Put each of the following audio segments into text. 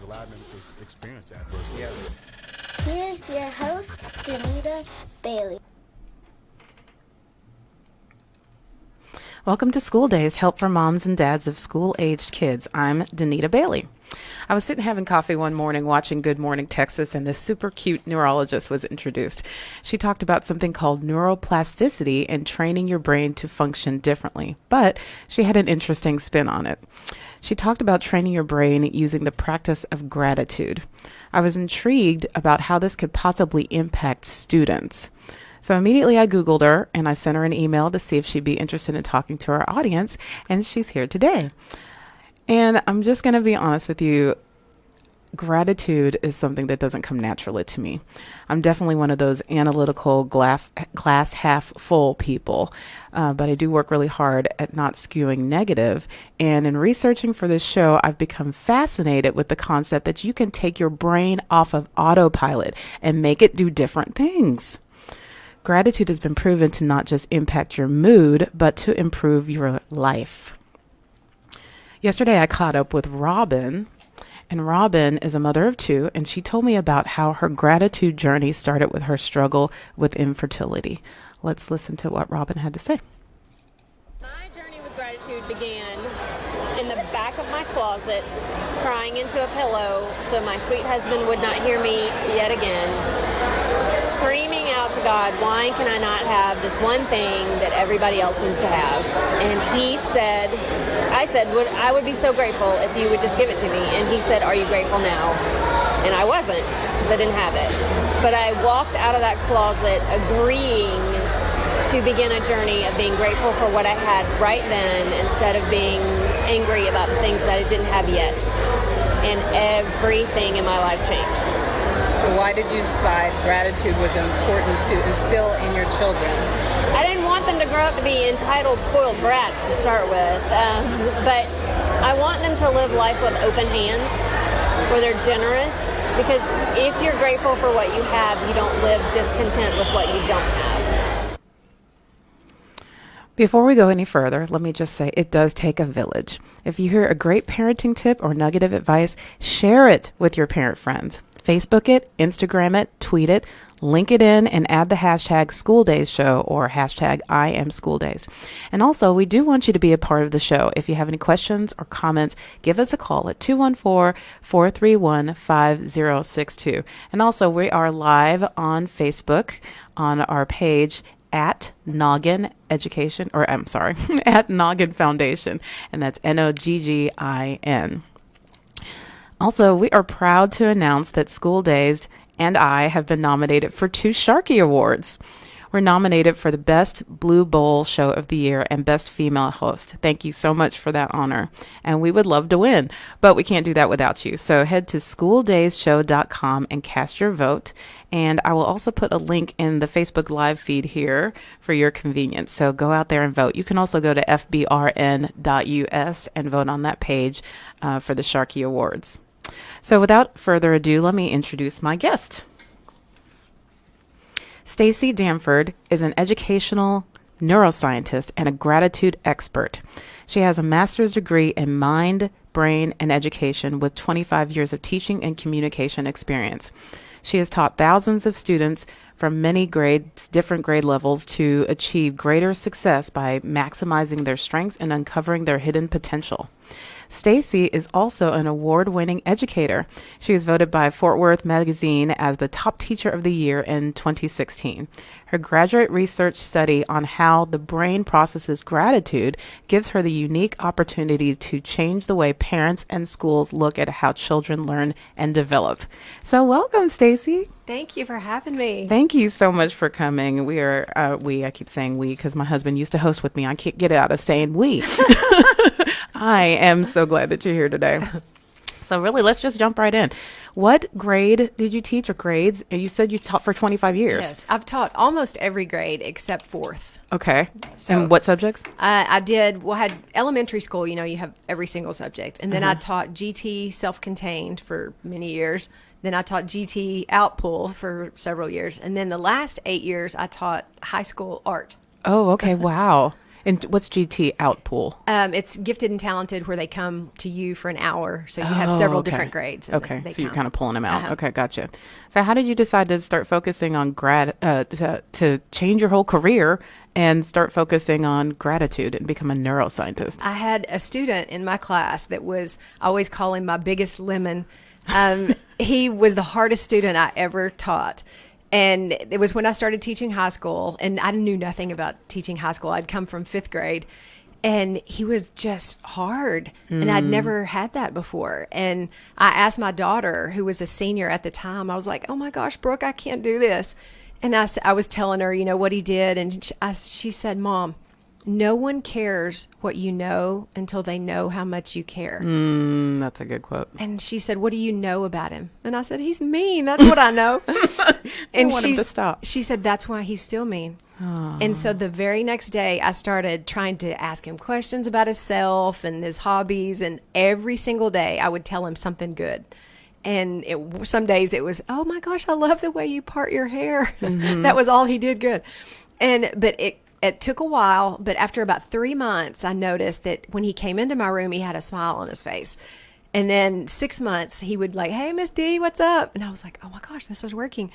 has allowed them to experience adversity. Here's your host, Danita Bailey. Welcome to School Days, help for moms and dads of school-aged kids. I'm Danita Bailey. I was sitting having coffee one morning watching Good Morning Texas, and this super cute neurologist was introduced. She talked about something called neuroplasticity and training your brain to function differently, but she had an interesting spin on it. She talked about training your brain using the practice of gratitude. I was intrigued about how this could possibly impact students. So immediately I Googled her and I sent her an email to see if she'd be interested in talking to our audience, and she's here today. And I'm just going to be honest with you. Gratitude is something that doesn't come naturally to me. I'm definitely one of those analytical glass half full people, but I do work really hard at not skewing negative. And in researching for this show, I've become fascinated with the concept that you can take your brain off of autopilot and make it do different things. Gratitude has been proven to not just impact your mood, but to improve your life. Yesterday, I caught up with Robin, and Robin is a mother of two, and she told me about how her gratitude journey started with her struggle with infertility. Let's listen to what Robin had to say. My journey with gratitude began in the back of my closet, crying into a pillow so my sweet husband would not hear me yet again, screaming out to God, why can I not have this one thing that everybody else seems to have? And I said, I would be so grateful if you would just give it to me. And he said, are you grateful now? And I wasn't, because I didn't have it. But I walked out of that closet agreeing to begin a journey of being grateful for what I had right then instead of being angry about the things that I didn't have yet. And everything in my life changed. So why did you decide gratitude was important to instill in your children? I didn't want them to grow up to be entitled, spoiled brats to start with, but I want them to live life with open hands, where they're generous, because if you're grateful for what you have, you don't live discontent with what you don't have. Before we go any further, let me just say it does take a village. If you hear a great parenting tip or nugget of advice, share it with your parent friends. Facebook it, Instagram it, tweet it, link it in, and add the hashtag School Days Show or hashtag I am School Days. And also, we do want you to be a part of the show. If you have any questions or comments, give us a call at 214-431-5062. And also, we are live on Facebook on our page at Noggin Education, or I'm sorry, at Noggin Foundation, and that's Noggin. Also, we are proud to announce that School Dazed and I have been nominated for 2 Sharky Awards. We're nominated for the Best Blue Bowl Show of the Year and Best Female Host. Thank you so much for that honor. And we would love to win, but we can't do that without you. So head to schooldaysshow.com and cast your vote. And I will also put a link in the Facebook Live feed here for your convenience. So go out there and vote. You can also go to fbrn.us and vote on that page for the Sharky Awards. So without further ado, let me introduce my guest. Staci Danford is an educational neuroscientist and a gratitude expert. She has a master's degree in mind, brain, and education with 25 years of teaching and communication experience. She has taught thousands of students from many grades, different grade levels, to achieve greater success by maximizing their strengths and uncovering their hidden potential. Staci is also an award-winning educator. She was voted by Fort Worth Magazine as the top teacher of the year in 2016. Her graduate research study on how the brain processes gratitude gives her the unique opportunity to change the way parents and schools look at how children learn and develop. So welcome, Staci. Thank you for having me. Thank you so much for coming. I keep saying we because my husband used to host with me. I can't get out of saying we. I am so glad that you're here today. So really, let's just jump right in. What grade did you teach, or grades? And you said you taught for 25 years. Yes, I've taught almost every grade except 4th. Okay. So, and what subjects? I had elementary school, you have every single subject. And then I taught GT self-contained for many years. Then I taught GT outpull for several years. And then the last 8 years, I taught high school art. Oh, okay. Wow. And what's GT Outpool? It's gifted and talented, where they come to you for an hour. So you have several different grades. And Okay, they so you're come. kind of pulling them out. Uh-huh. Okay, gotcha. So how did you decide to start focusing on to change your whole career and start focusing on gratitude and become a neuroscientist? I had a student in my class that was, I always call him my biggest lemon. He was the hardest student I ever taught. And it was when I started teaching high school, and I knew nothing about teaching high school. I'd come from 5th grade, and he was just hard. And I'd never had that before. And I asked my daughter, who was a senior at the time, I was like, oh my gosh, Brooke, I can't do this. And I was telling her, what he did. And she said, Mom, no one cares what you know until they know how much you care. That's a good quote. And she said, what do you know about him? And I said, he's mean. That's what I know. And want him to stop. She said, that's why he's still mean. And so the very next day, I started trying to ask him questions about himself and his hobbies. And every single day, I would tell him something good. And some days it was, oh my gosh, I love the way you part your hair. That was all he did good. But it took a while, but after about 3 months, I noticed that when he came into my room, he had a smile on his face. And then 6 months, he would like, hey, Miss D, what's up? And I was like, oh my gosh, this was working.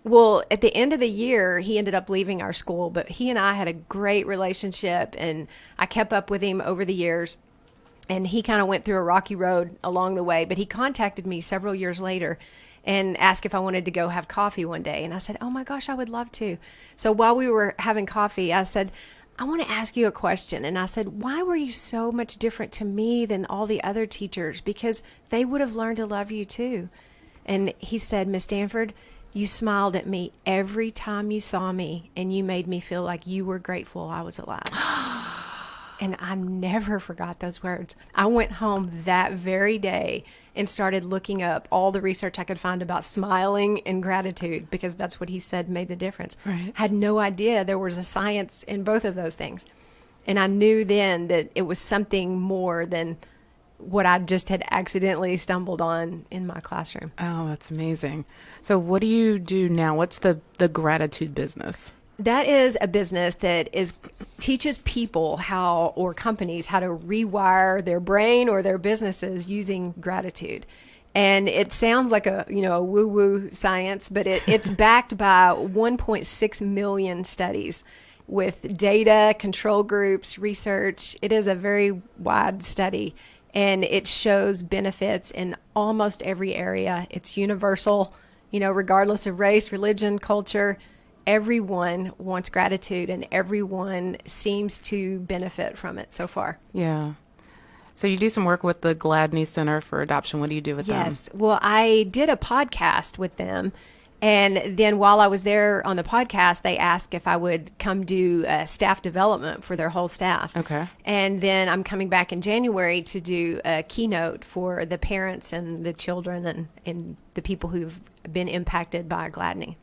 Well, at the end of the year, he ended up leaving our school, but he and I had a great relationship, and I kept up with him over the years. And he kind of went through a rocky road along the way, but he contacted me several years later and asked if I wanted to go have coffee one day. And I said, oh my gosh, I would love to. So while we were having coffee, I said, I want to ask you a question. And I said, why were you so much different to me than all the other teachers? Because they would have learned to love you too. And he said, Miss Danford, you smiled at me every time you saw me, and you made me feel like you were grateful I was alive. And I never forgot those words. I went home that very day and started looking up all the research I could find about smiling and gratitude, because that's what he said made the difference. Right. Had no idea there was a science in both of those things. And I knew then that it was something more than what I just had accidentally stumbled on in my classroom. Oh, that's amazing. So what do you do now? What's the gratitude business? That is a business that teaches people or companies how to rewire their brain or their businesses using gratitude. And it sounds like a woo-woo science, but it's backed by 1.6 million studies with data, control groups, research. It is a very wide study, and it shows benefits in almost every area. It's universal, regardless of race, religion, culture. Everyone wants gratitude, and everyone seems to benefit from it so far. Yeah. So you do some work with the Gladney Center for Adoption. What do you do with them? Yes. Well, I did a podcast with them. And then while I was there on the podcast, they asked if I would come do staff development for their whole staff. Okay. And then I'm coming back in January to do a keynote for the parents and the children and the people who've been impacted by Gladney.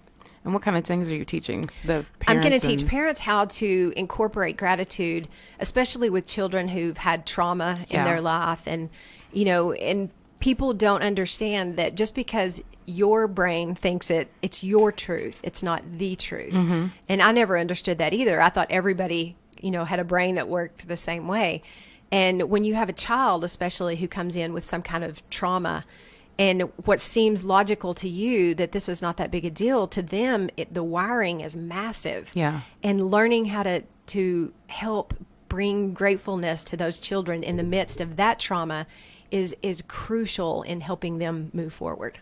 And what kind of things are you teaching the parents? I'm going to teach parents how to incorporate gratitude, especially with children who've had trauma in their life. And, and people don't understand that just because your brain thinks it's your truth, it's not the truth. Mm-hmm. And I never understood that either. I thought everybody, had a brain that worked the same way. And when you have a child, especially who comes in with some kind of trauma, and what seems logical to you that this is not that big a deal, to them, the wiring is massive. Yeah. And learning how to help bring gratefulness to those children in the midst of that trauma is crucial in helping them move forward.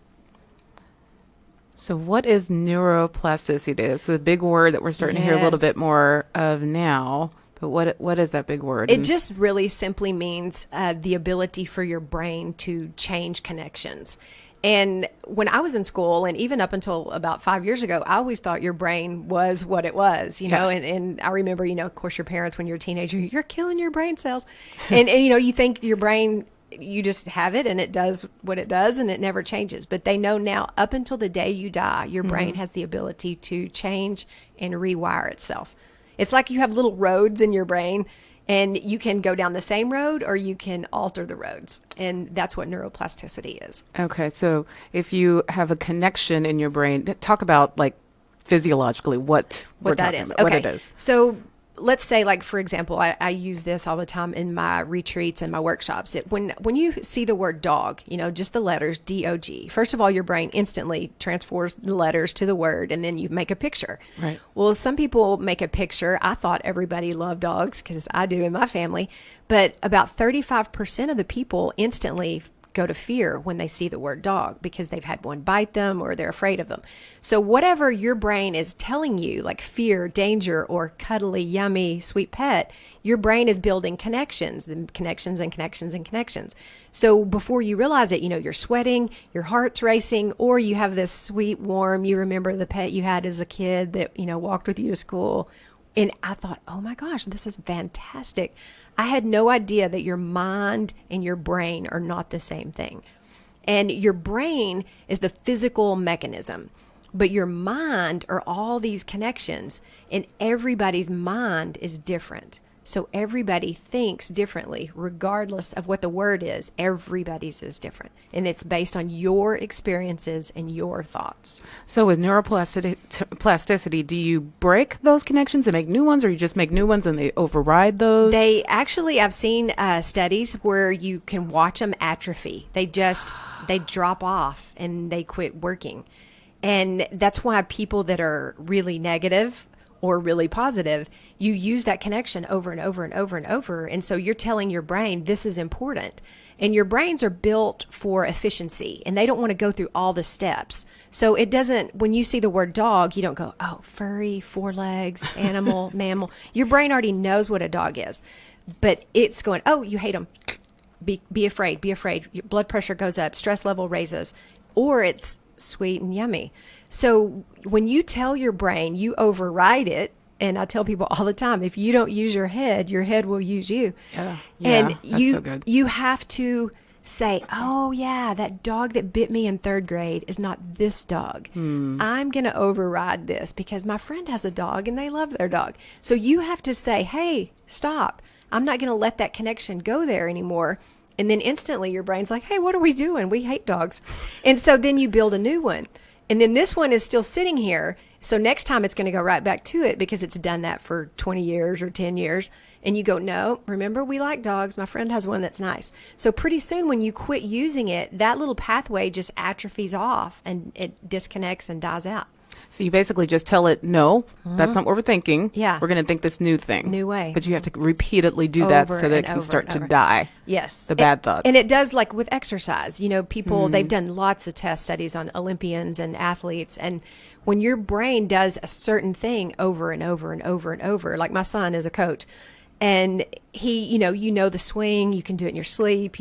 So what is neuroplasticity? It's a big word that we're starting to hear a little bit more of now. But what is that big word? It just really simply means the ability for your brain to change connections. And when I was in school, and even up until about 5 years ago, I always thought your brain was what it was, and I remember, of course, your parents, when you're a teenager, you're killing your brain cells. And you think your brain, you just have it and it does what it does and it never changes. But they know now, up until the day you die, your brain has the ability to change and rewire itself. It's like you have little roads in your brain, and you can go down the same road or you can alter the roads. And that's what neuroplasticity is. Okay. So if you have a connection in your brain, talk about like physiologically what that is. about, what it is. So let's say, like, for example, I use this all the time in my retreats and my workshops. When you see the word dog, just the letters DOG, first of all, your brain instantly transfers the letters to the word, and then you make a picture. Right. Well, some people make a picture. I thought everybody loved dogs because I do in my family, but about 35% of the people instantly go to fear when they see the word dog because they've had one bite them or they're afraid of them. So whatever your brain is telling you, like fear, danger, or cuddly, yummy, sweet pet, your brain is building connections and connections and connections and connections. So before you realize it, you're sweating, your heart's racing, or you have this sweet, warm, you remember the pet you had as a kid that, walked with you to school. And I thought, oh my gosh, this is fantastic. I had no idea that your mind and your brain are not the same thing. And your brain is the physical mechanism, but your mind are all these connections, and everybody's mind is different. So everybody thinks differently, regardless of what the word is. Everybody's is different. And it's based on your experiences and your thoughts. So with neuroplasticity, do you break those connections and make new ones, or you just make new ones and they override those? They actually, I've seen studies where you can watch them atrophy. They drop off and they quit working. And that's why people that are really negative or really positive, you use that connection over and over and over and over. And so you're telling your brain, this is important. And your brains are built for efficiency, and they don't want to go through all the steps. So it doesn't, when you see the word dog, you don't go, oh, furry, 4 legs, animal, mammal. Your brain already knows what a dog is. But it's going, oh, you hate them. Be afraid, be afraid. Your blood pressure goes up, stress level raises. Or it's sweet and yummy. So when you tell your brain, you override it. And I tell people all the time, if you don't use your head will use you. Yeah, and that's so good. You have to say, oh yeah, that dog that bit me in 3rd grade is not this dog. I'm going to override this because my friend has a dog and they love their dog. So you have to say, hey, stop. I'm not going to let that connection go there anymore. And then instantly your brain's like, hey, what are we doing? We hate dogs. And so then you build a new one. And then this one is still sitting here. So next time it's going to go right back to it because it's done that for 20 years or 10 years. And you go, no, remember, we like dogs. My friend has one that's nice. So pretty soon when you quit using it, that little pathway just atrophies off and it disconnects and dies out. So you basically just tell it, no, that's not what we're thinking. Yeah. We're going to think this new thing. New way. But you have to repeatedly do that Over so that it and can over start and to over. die. Yes. The bad thoughts. And it does, like with exercise. People, they've done lots of test studies on Olympians and athletes. And when your brain does a certain thing over and over and over and over, like my son is a coach, and he, you know the swing, you can do it in your sleep,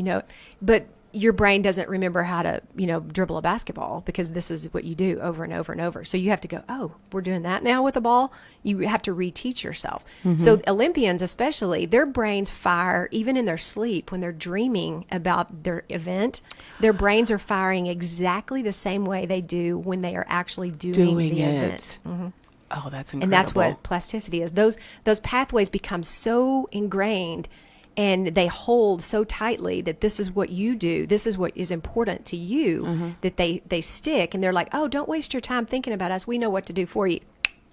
but your brain doesn't remember how to, dribble a basketball because this is what you do over and over and over. So you have to go, oh, we're doing that now with a ball. You have to reteach yourself. So Olympians especially, their brains fire even in their sleep when they're dreaming about their event. Their brains are firing exactly the same way they do when they are actually doing the event. Oh, that's incredible. And that's what plasticity is. Those pathways become so ingrained and they hold so tightly that this is what you do, this is what is important to you, that they stick, and they're like, oh, don't waste your time thinking about us. We know what to do for you,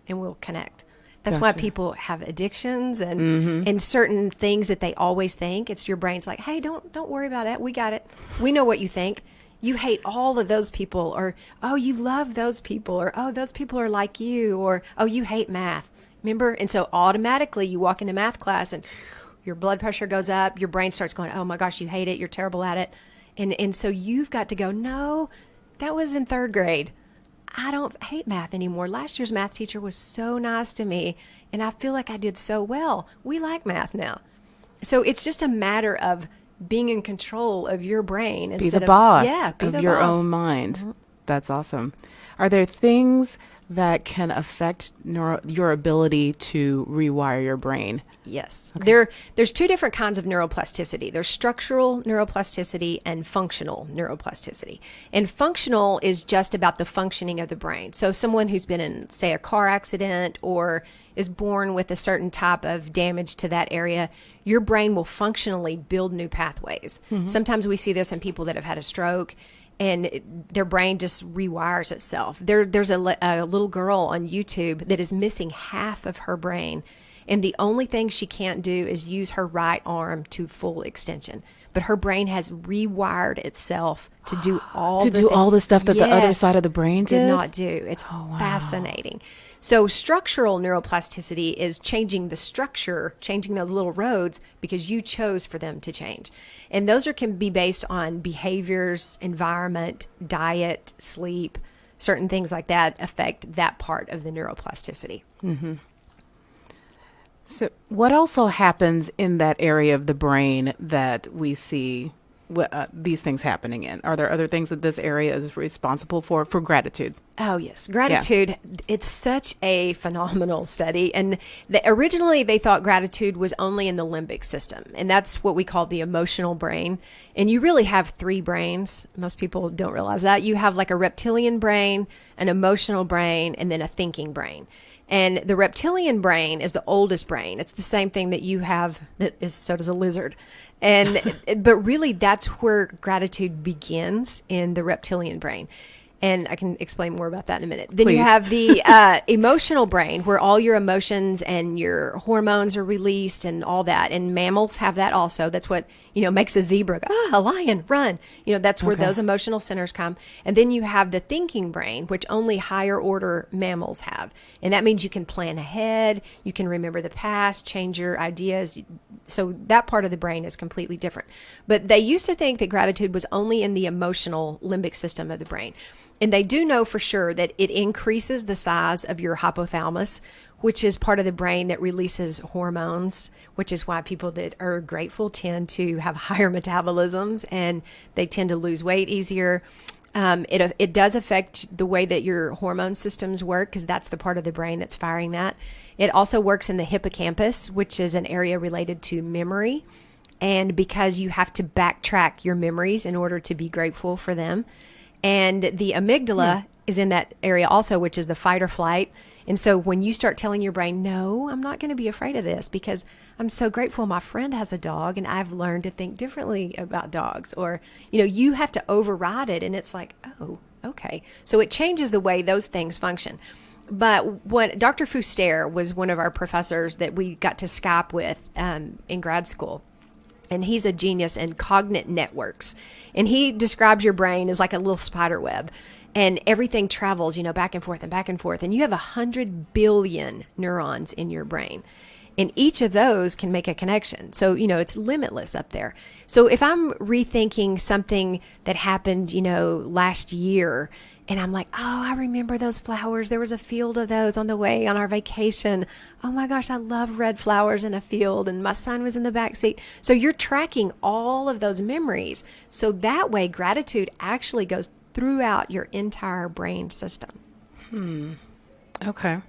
and we'll connect. That's why people have addictions and certain things that they always think. It's your brain's like, hey, don't worry about it. We got it. We know what you think. You hate all of those people, or, oh, you love those people, or, oh, those people are like you, or, oh, you hate math. Remember? And so automatically you walk into math class and your blood pressure goes up, your brain starts going, oh my gosh, you hate it, you're terrible at it. And so you've got to go, no, that was in 3rd grade. I don't hate math anymore. Last year's math teacher was so nice to me, and I feel like I did so well. We like math now. So it's just a matter of being in control of your brain. Be the boss of of your own mind. That's awesome. Are there things that can affect your ability to rewire your brain? Yes. Okay. There's 2 different kinds of neuroplasticity. There's structural neuroplasticity and functional neuroplasticity. And functional is just about the functioning of the brain. So someone who's been in, say, a car accident or is born with a certain type of damage to that area, your brain will functionally build new pathways. Sometimes we see this in people that have had a stroke, and their brain just rewires itself. There's a little girl on YouTube that is missing half of her brain. And the only thing she can't do is use her right arm to full extension. But her brain has rewired itself to do all the stuff that the other side of the brain did not do. It's fascinating. So structural neuroplasticity is changing the structure, changing those little roads because you chose for them to change. And those can be based on behaviors, environment, diet, sleep, certain things like that affect that part of the neuroplasticity. Mm-hmm. So what also happens in that area of the brain that we see these things happening in? Are there other things that this area is responsible for gratitude? Oh, yes. Gratitude, it's such a phenomenal study. And originally they thought gratitude was only in the limbic system. And that's what we call the emotional brain. And you really have 3 brains. Most people don't realize that. You have like a reptilian brain, an emotional brain, and then a thinking brain. And the reptilian brain is the oldest brain. It's the same thing that you have, so does a lizard. And but really that's where gratitude begins, in the reptilian brain. And I can explain more about that in a minute. Then Please. You have the emotional brain, where all your emotions and your hormones are released and all that. And mammals have that also. That's what, makes a zebra go, a lion, run. That's where those emotional centers come. And then you have the thinking brain, which only higher order mammals have. And that means you can plan ahead, you can remember the past, change your ideas. So that part of the brain is completely different. But they used to think that gratitude was only in the emotional limbic system of the brain. And they do know for sure that it increases the size of your hypothalamus, which is part of the brain that releases hormones, which is why people that are grateful tend to have higher metabolisms and they tend to lose weight easier. It does affect the way that your hormone systems work, because that's the part of the brain that's firing that. It also works in the hippocampus, which is an area related to memory. And because you have to backtrack your memories in order to be grateful for them. And the amygdala is in that area also, which is the fight or flight. And so when you start telling your brain, no, I'm not going to be afraid of this because I'm so grateful my friend has a dog and I've learned to think differently about dogs. Or, you have to override it. And it's like, oh, okay. So it changes the way those things function. But what Dr. Fuster was one of our professors that we got to Skype with in grad school. And he's a genius in cognate networks. And he describes your brain as like a little spider web. And everything travels, back and forth and back and forth. And you have 100 billion neurons in your brain. And each of those can make a connection. So, it's limitless up there. So if I'm rethinking something that happened, last year, and I'm like, oh, I remember those flowers. There was a field of those on the way on our vacation. Oh my gosh, I love red flowers in a field. And my son was in the back seat. So you're tracking all of those memories. So that way, gratitude actually goes throughout your entire brain system. Okay.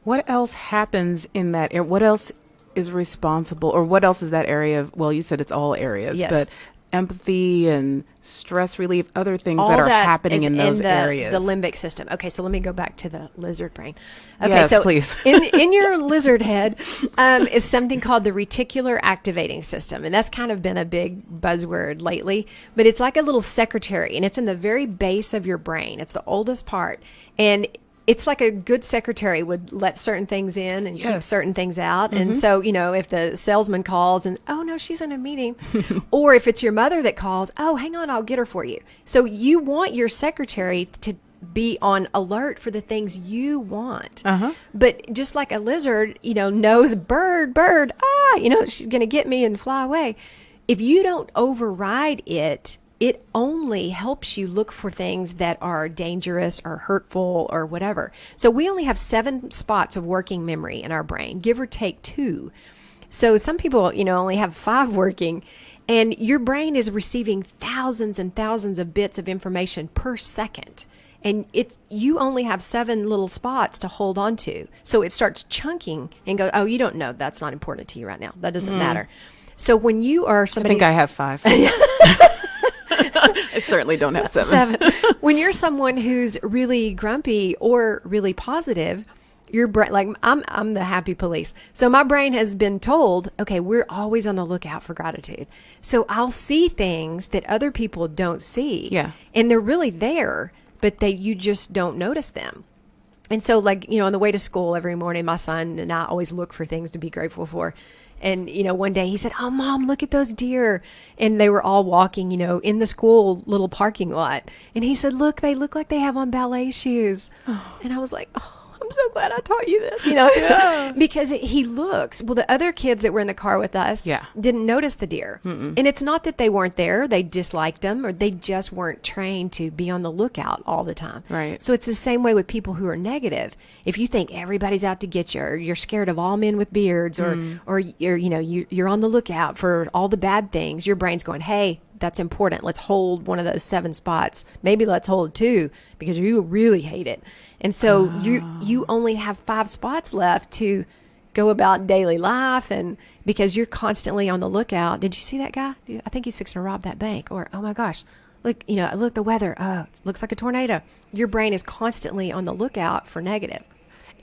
What else happens in that area? What else is responsible, or what else is that area of, well, you said it's all areas, yes. But empathy and stress relief, other things that are happening in those areas. The limbic system. Okay, so let me go back to the lizard brain. Okay, yes, so please. in your lizard head is something called the reticular activating system, and that's kind of been a big buzzword lately. But it's like a little secretary, and it's in the very base of your brain. It's the oldest part, and it's like a good secretary would let certain things in and keep certain things out. And so, if the salesman calls and, oh, no, she's in a meeting. Or if it's your mother that calls, oh, hang on, I'll get her for you. So you want your secretary to be on alert for the things you want. But just like a lizard, knows bird, she's going to get me and fly away. If you don't override it, it only helps you look for things that are dangerous or hurtful or whatever. So we only have 7 spots of working memory in our brain, give or take 2. So some people, only have 5 working, and your brain is receiving thousands and thousands of bits of information per second. And you only have 7 little spots to hold on to. So it starts chunking and go, oh, you don't know. That's not important to you right now. That doesn't matter. So when you are somebody... I think I have 5. I certainly don't have 7. When you're someone who's really grumpy or really positive, your brain, like I'm the happy police. So my brain has been told, okay, we're always on the lookout for gratitude. So I'll see things that other people don't see. Yeah. And they're really there, but you just don't notice them. And so, like, on the way to school every morning, my son and I always look for things to be grateful for. And, one day he said, "Oh, Mom, look at those deer." And they were all walking, in the school little parking lot. And he said, "Look, they look like they have on ballet shoes." And I was like, "Oh, I'm so glad I taught you this," because he looks. Well, the other kids that were in the car with us didn't notice the deer. And it's not that they weren't there. They disliked them, or they just weren't trained to be on the lookout all the time. Right. So it's the same way with people who are negative. If you think everybody's out to get you, or you're scared of all men with beards, or you're on the lookout for all the bad things, your brain's going, "Hey, that's important. Let's hold one of those 7 spots. Maybe let's hold 2 because you really hate it." And so you only have 5 spots left to go about daily life, and because you're constantly on the lookout. Did you see that guy? I think he's fixing to rob that bank. Or, oh my gosh, look, look, the weather. Oh, it looks like a tornado. Your brain is constantly on the lookout for negative.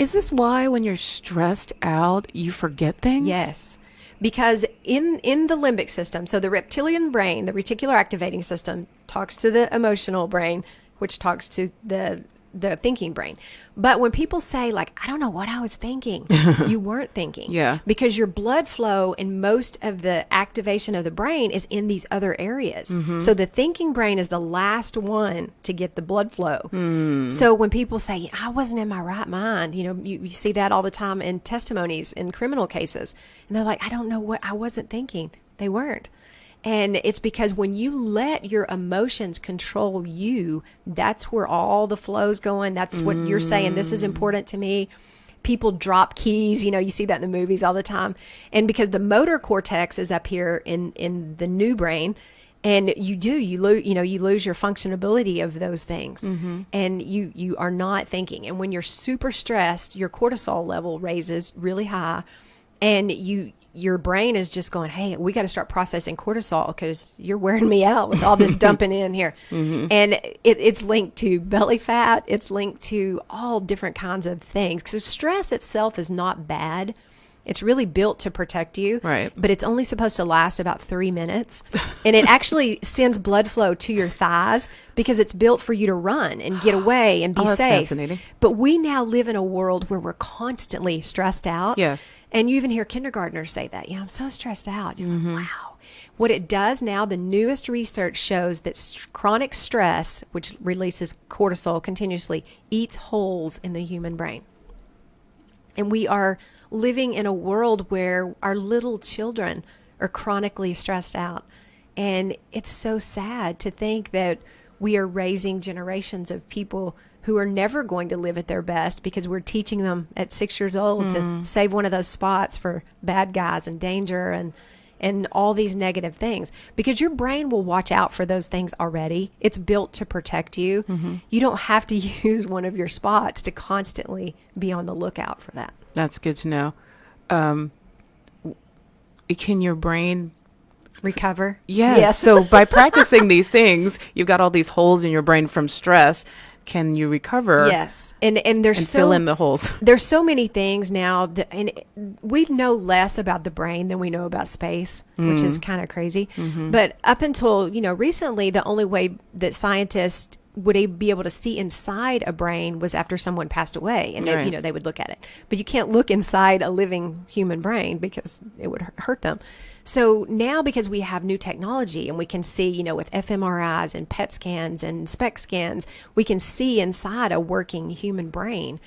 Is this why when you're stressed out, you forget things? Yes. Because in the limbic system, so the reptilian brain, the reticular activating system, talks to the emotional brain, which talks to the thinking brain. But when people say, like, "I don't know what I was thinking," you weren't thinking. Yeah. Because your blood flow and most of the activation of the brain is in these other areas. So the thinking brain is the last one to get the blood flow. So when people say, "I wasn't in my right mind," you see that all the time in testimonies in criminal cases. And they're like, "I don't know what I wasn't thinking." They weren't. And it's because when you let your emotions control you, that's where all the flow's going. That's what you're saying. This is important to me. People drop keys. You see that in the movies all the time. And because the motor cortex is up here in the new brain, and you lose your functionability of those things, and you are not thinking. And when you're super stressed, your cortisol level raises really high, and your brain is just going, "Hey, we got to start processing cortisol because you're wearing me out with all this dumping in here." And it's linked to belly fat. It's linked to all different kinds of things, because stress itself is not bad. It's really built to protect you. Right. But it's only supposed to last about 3 minutes. And it actually sends blood flow to your thighs because it's built for you to run and get away and be that's safe. fascinating. But we now live in a world where we're constantly stressed out. Yes. And you even hear kindergartners say that, "I'm so stressed out." You're like, wow. What it does now, the newest research shows that chronic stress, which releases cortisol continuously, eats holes in the human brain. And we are living in a world where our little children are chronically stressed out. And it's so sad to think that we are raising generations of people who are never going to live at their best because we're teaching them at 6 years old to save one of those spots for bad guys and danger and all these negative things, because your brain will watch out for those things already. It's built to protect you. You don't have to use one of your spots to constantly be on the lookout for that. That's good to know. Can your brain Recover? Yes. So by practicing these things, you've got all these holes in your brain from stress. Can you recover? Yes. And there's fill in the holes. There's so many things now and we know less about the brain than we know about space, which is kind of crazy. But up until, recently, the only way that scientists would be able to see inside a brain was after someone passed away, and Right. they would look at it. But you can't look inside a living human brain because it would hurt them. So now, because we have new technology and we can see, with fMRIs and PET scans and SPECT scans, we can see inside a working human brain.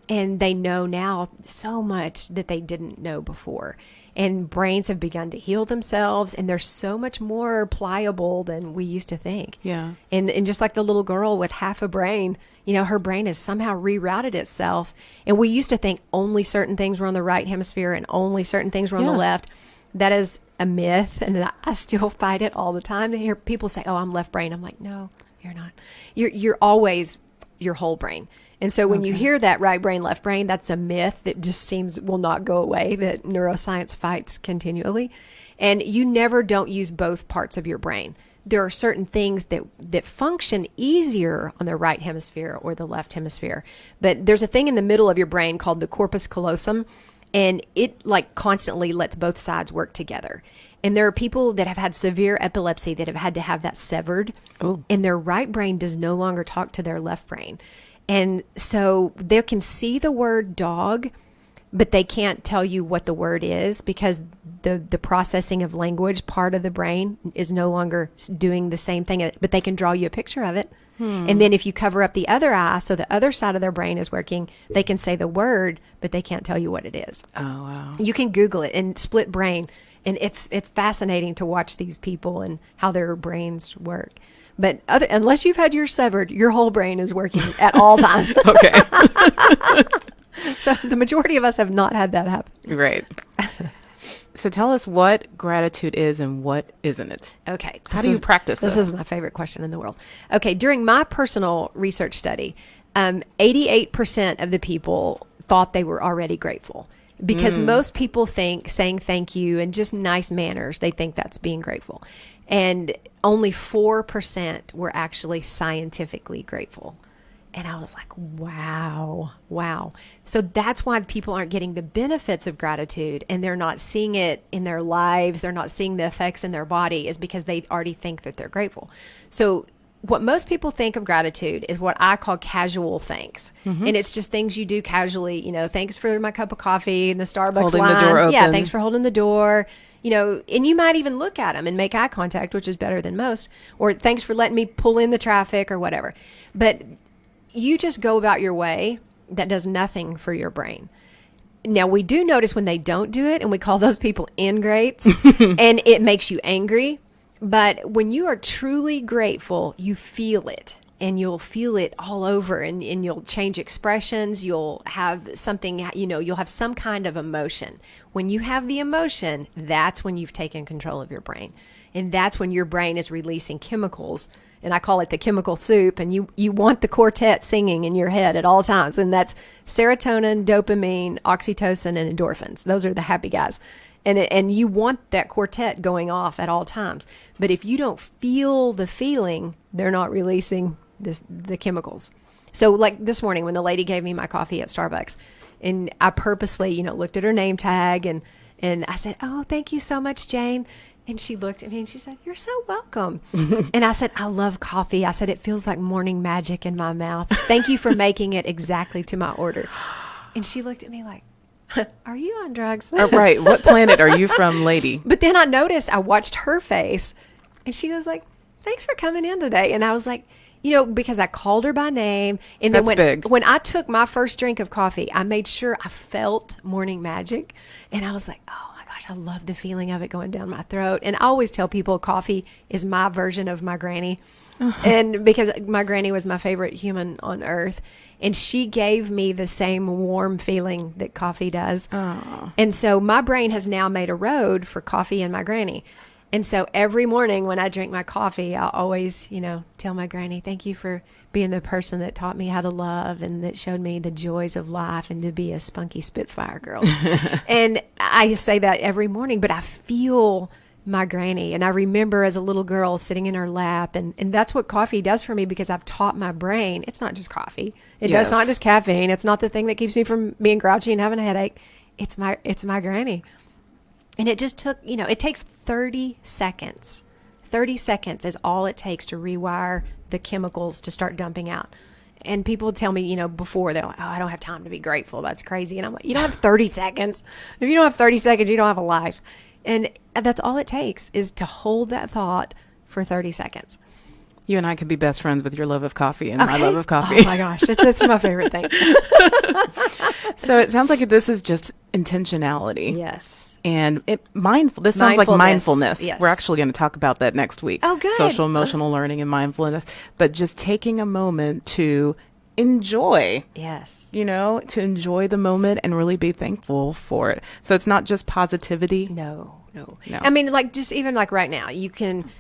And they know now so much that they didn't know before. And brains have begun to heal themselves, and they're so much more pliable than we used to think. Yeah. And just like the little girl with half a brain, her brain has somehow rerouted itself. And we used to think only certain things were on the right hemisphere and only certain things were on the left. That is a myth, and I still fight it all the time. To hear people say, "Oh, I'm left brain." I'm like, "No, you're not. You're always your whole brain." And so when you hear that right brain, left brain, that's a myth that just will not go away, that neuroscience fights continually. And you never don't use both parts of your brain. There are certain things that function easier on the right hemisphere or the left hemisphere. But there's a thing in the middle of your brain called the corpus callosum, and it constantly lets both sides work together. And there are people that have had severe epilepsy that have had to have that severed, and their right brain does no longer talk to their left brain. And so they can see the word dog, but they can't tell you what the word is because the processing of language part of the brain is no longer doing the same thing, but they can draw you a picture of it. And then if you cover up the other eye, so the other side of their brain is working, they can say the word, but they can't tell you what it is. Oh, wow. You can Google it and split brain. And it's fascinating to watch these people and how their brains work. But unless you've had yours severed, your whole brain is working at all times. Okay. So the majority of us have not had that happen. Right. So tell us what gratitude is and what isn't it. Okay. How do you practice this? This is my favorite question in the world. Okay. During my personal research study, 88% of the people thought they were already grateful. Because most people think saying thank you and just nice manners, they think that's being grateful. And only 4% were actually scientifically grateful. And I was like, wow. So that's why people aren't getting the benefits of gratitude and they're not seeing it in their lives. They're not seeing the effects in their body is because they already think that they're grateful. So what most people think of gratitude is what I call casual thanks. And it's just things you do casually, thanks for my cup of coffee in the Starbucks Holding line. the door open. Yeah, thanks for holding the door. And you might even look at them and make eye contact, which is better than most, or thanks for letting me pull in the traffic or whatever. But you just go about your way. That does nothing for your brain. Now, we do notice when they don't do it, and we call those people ingrates, and it makes you angry. But when you are truly grateful, you feel it, and you'll feel it all over, and you'll change expressions. You'll have something, you'll have some kind of emotion. When you have the emotion, that's when you've taken control of your brain. And that's when your brain is releasing chemicals. And I call it the chemical soup. And you want the quartet singing in your head at all times. And that's serotonin, dopamine, oxytocin, and endorphins. Those are the happy guys. And you want that quartet going off at all times. But if you don't feel the feeling, they're not releasing the chemicals. So like this morning when the lady gave me my coffee at Starbucks, and I purposely, looked at her name tag and I said, "Oh, thank you so much, Jane." And she looked at me and she said, "You're so welcome." And I said, "I love coffee." I said, "It feels like morning magic in my mouth. Thank you for making it exactly to my order." And she looked at me like, "Are you on drugs?" Right. What planet are you from, lady? But then I watched her face and she was like, "Thanks for coming in today." And I was like, because I called her by name. And then That's big. when I took my first drink of coffee, I made sure I felt morning magic. And I was like, oh my gosh, I love the feeling of it going down my throat. And I always tell people coffee is my version of my granny. And because my granny was my favorite human on earth. And she gave me the same warm feeling that coffee does. Oh. And so my brain has now made a road for coffee and my granny. And so every morning when I drink my coffee, I'll always, tell my granny, "Thank you for being the person that taught me how to love and that showed me the joys of life and to be a spunky Spitfire girl." And I say that every morning, but I feel my granny. And I remember as a little girl sitting in her lap. And that's what coffee does for me because I've taught my brain. It's not just coffee. It's not just caffeine. It's not the thing that keeps me from being grouchy and having a headache. It's my granny. And it just took, it takes 30 seconds. 30 seconds is all it takes to rewire the chemicals to start dumping out. And people tell me, before they're like, "Oh, I don't have time to be grateful. That's crazy." And I'm like, you don't have 30 seconds. If you don't have 30 seconds, you don't have a life. And that's all it takes is to hold that thought for 30 seconds. You and I could be best friends with your love of coffee and my Okay. love of coffee. Oh my gosh, it's my favorite thing. So it sounds like this is just intentionality. Yes. And this sounds like mindfulness. Yes. We're actually going to talk about that next week. Oh, good. Social emotional learning and mindfulness. But just taking a moment to enjoy. Yes. To enjoy the moment and really be thankful for it. So it's not just positivity. No. No. I mean, just even like right now, you can,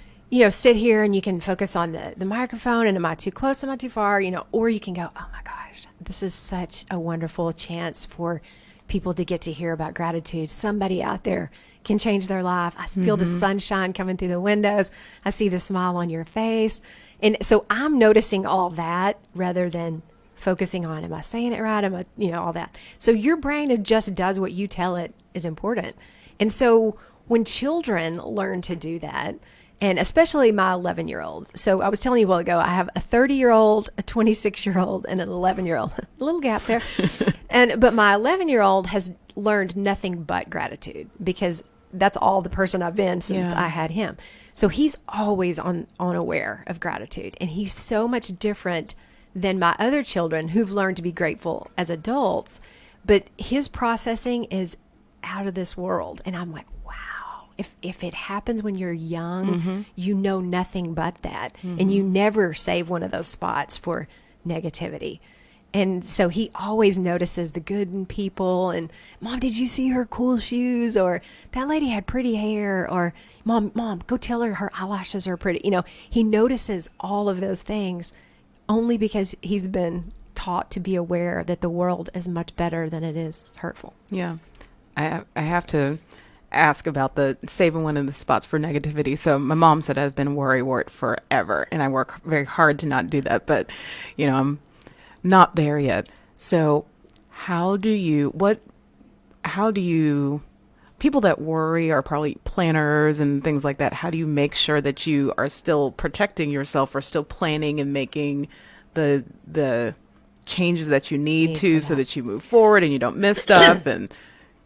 sit here and you can focus on the microphone and am I too close, am I too far, or you can go, oh my gosh, this is such a wonderful chance for people to get to hear about gratitude. Somebody out there can change their life. I feel the sunshine coming through the windows. I see the smile on your face. And so I'm noticing all that rather than focusing on, am I saying it right? Am I, all that. So your brain just does what you tell it is important. And so when children learn to do that, And especially my 11-year-old. So I was telling you a while ago, I have a 30-year-old, a 26-year-old, and an 11-year-old. A little gap there. But my 11-year-old has learned nothing but gratitude, because that's all the person I've been since I had him. So he's always unaware of gratitude. And he's so much different than my other children who've learned to be grateful as adults. But his processing is out of this world. And I'm like, wow. If it happens when you're young, you know nothing but that. And you never save one of those spots for negativity. And so he always notices the good in people. And, Mom, did you see her cool shoes? Or that lady had pretty hair. Or, Mom, go tell her eyelashes are pretty. You know, he notices all of those things only because he's been taught to be aware that the world is much better than it is hurtful. Yeah. I have to ask about the saving one of the spots for negativity. So my mom said I've been worrywart forever, and I work very hard to not do that, but I'm not there yet. So how do you people that worry are probably planners and things like that. How do you make sure that you are still protecting yourself, or still planning and making the changes that you need to, so that you move forward and you don't miss stuff? And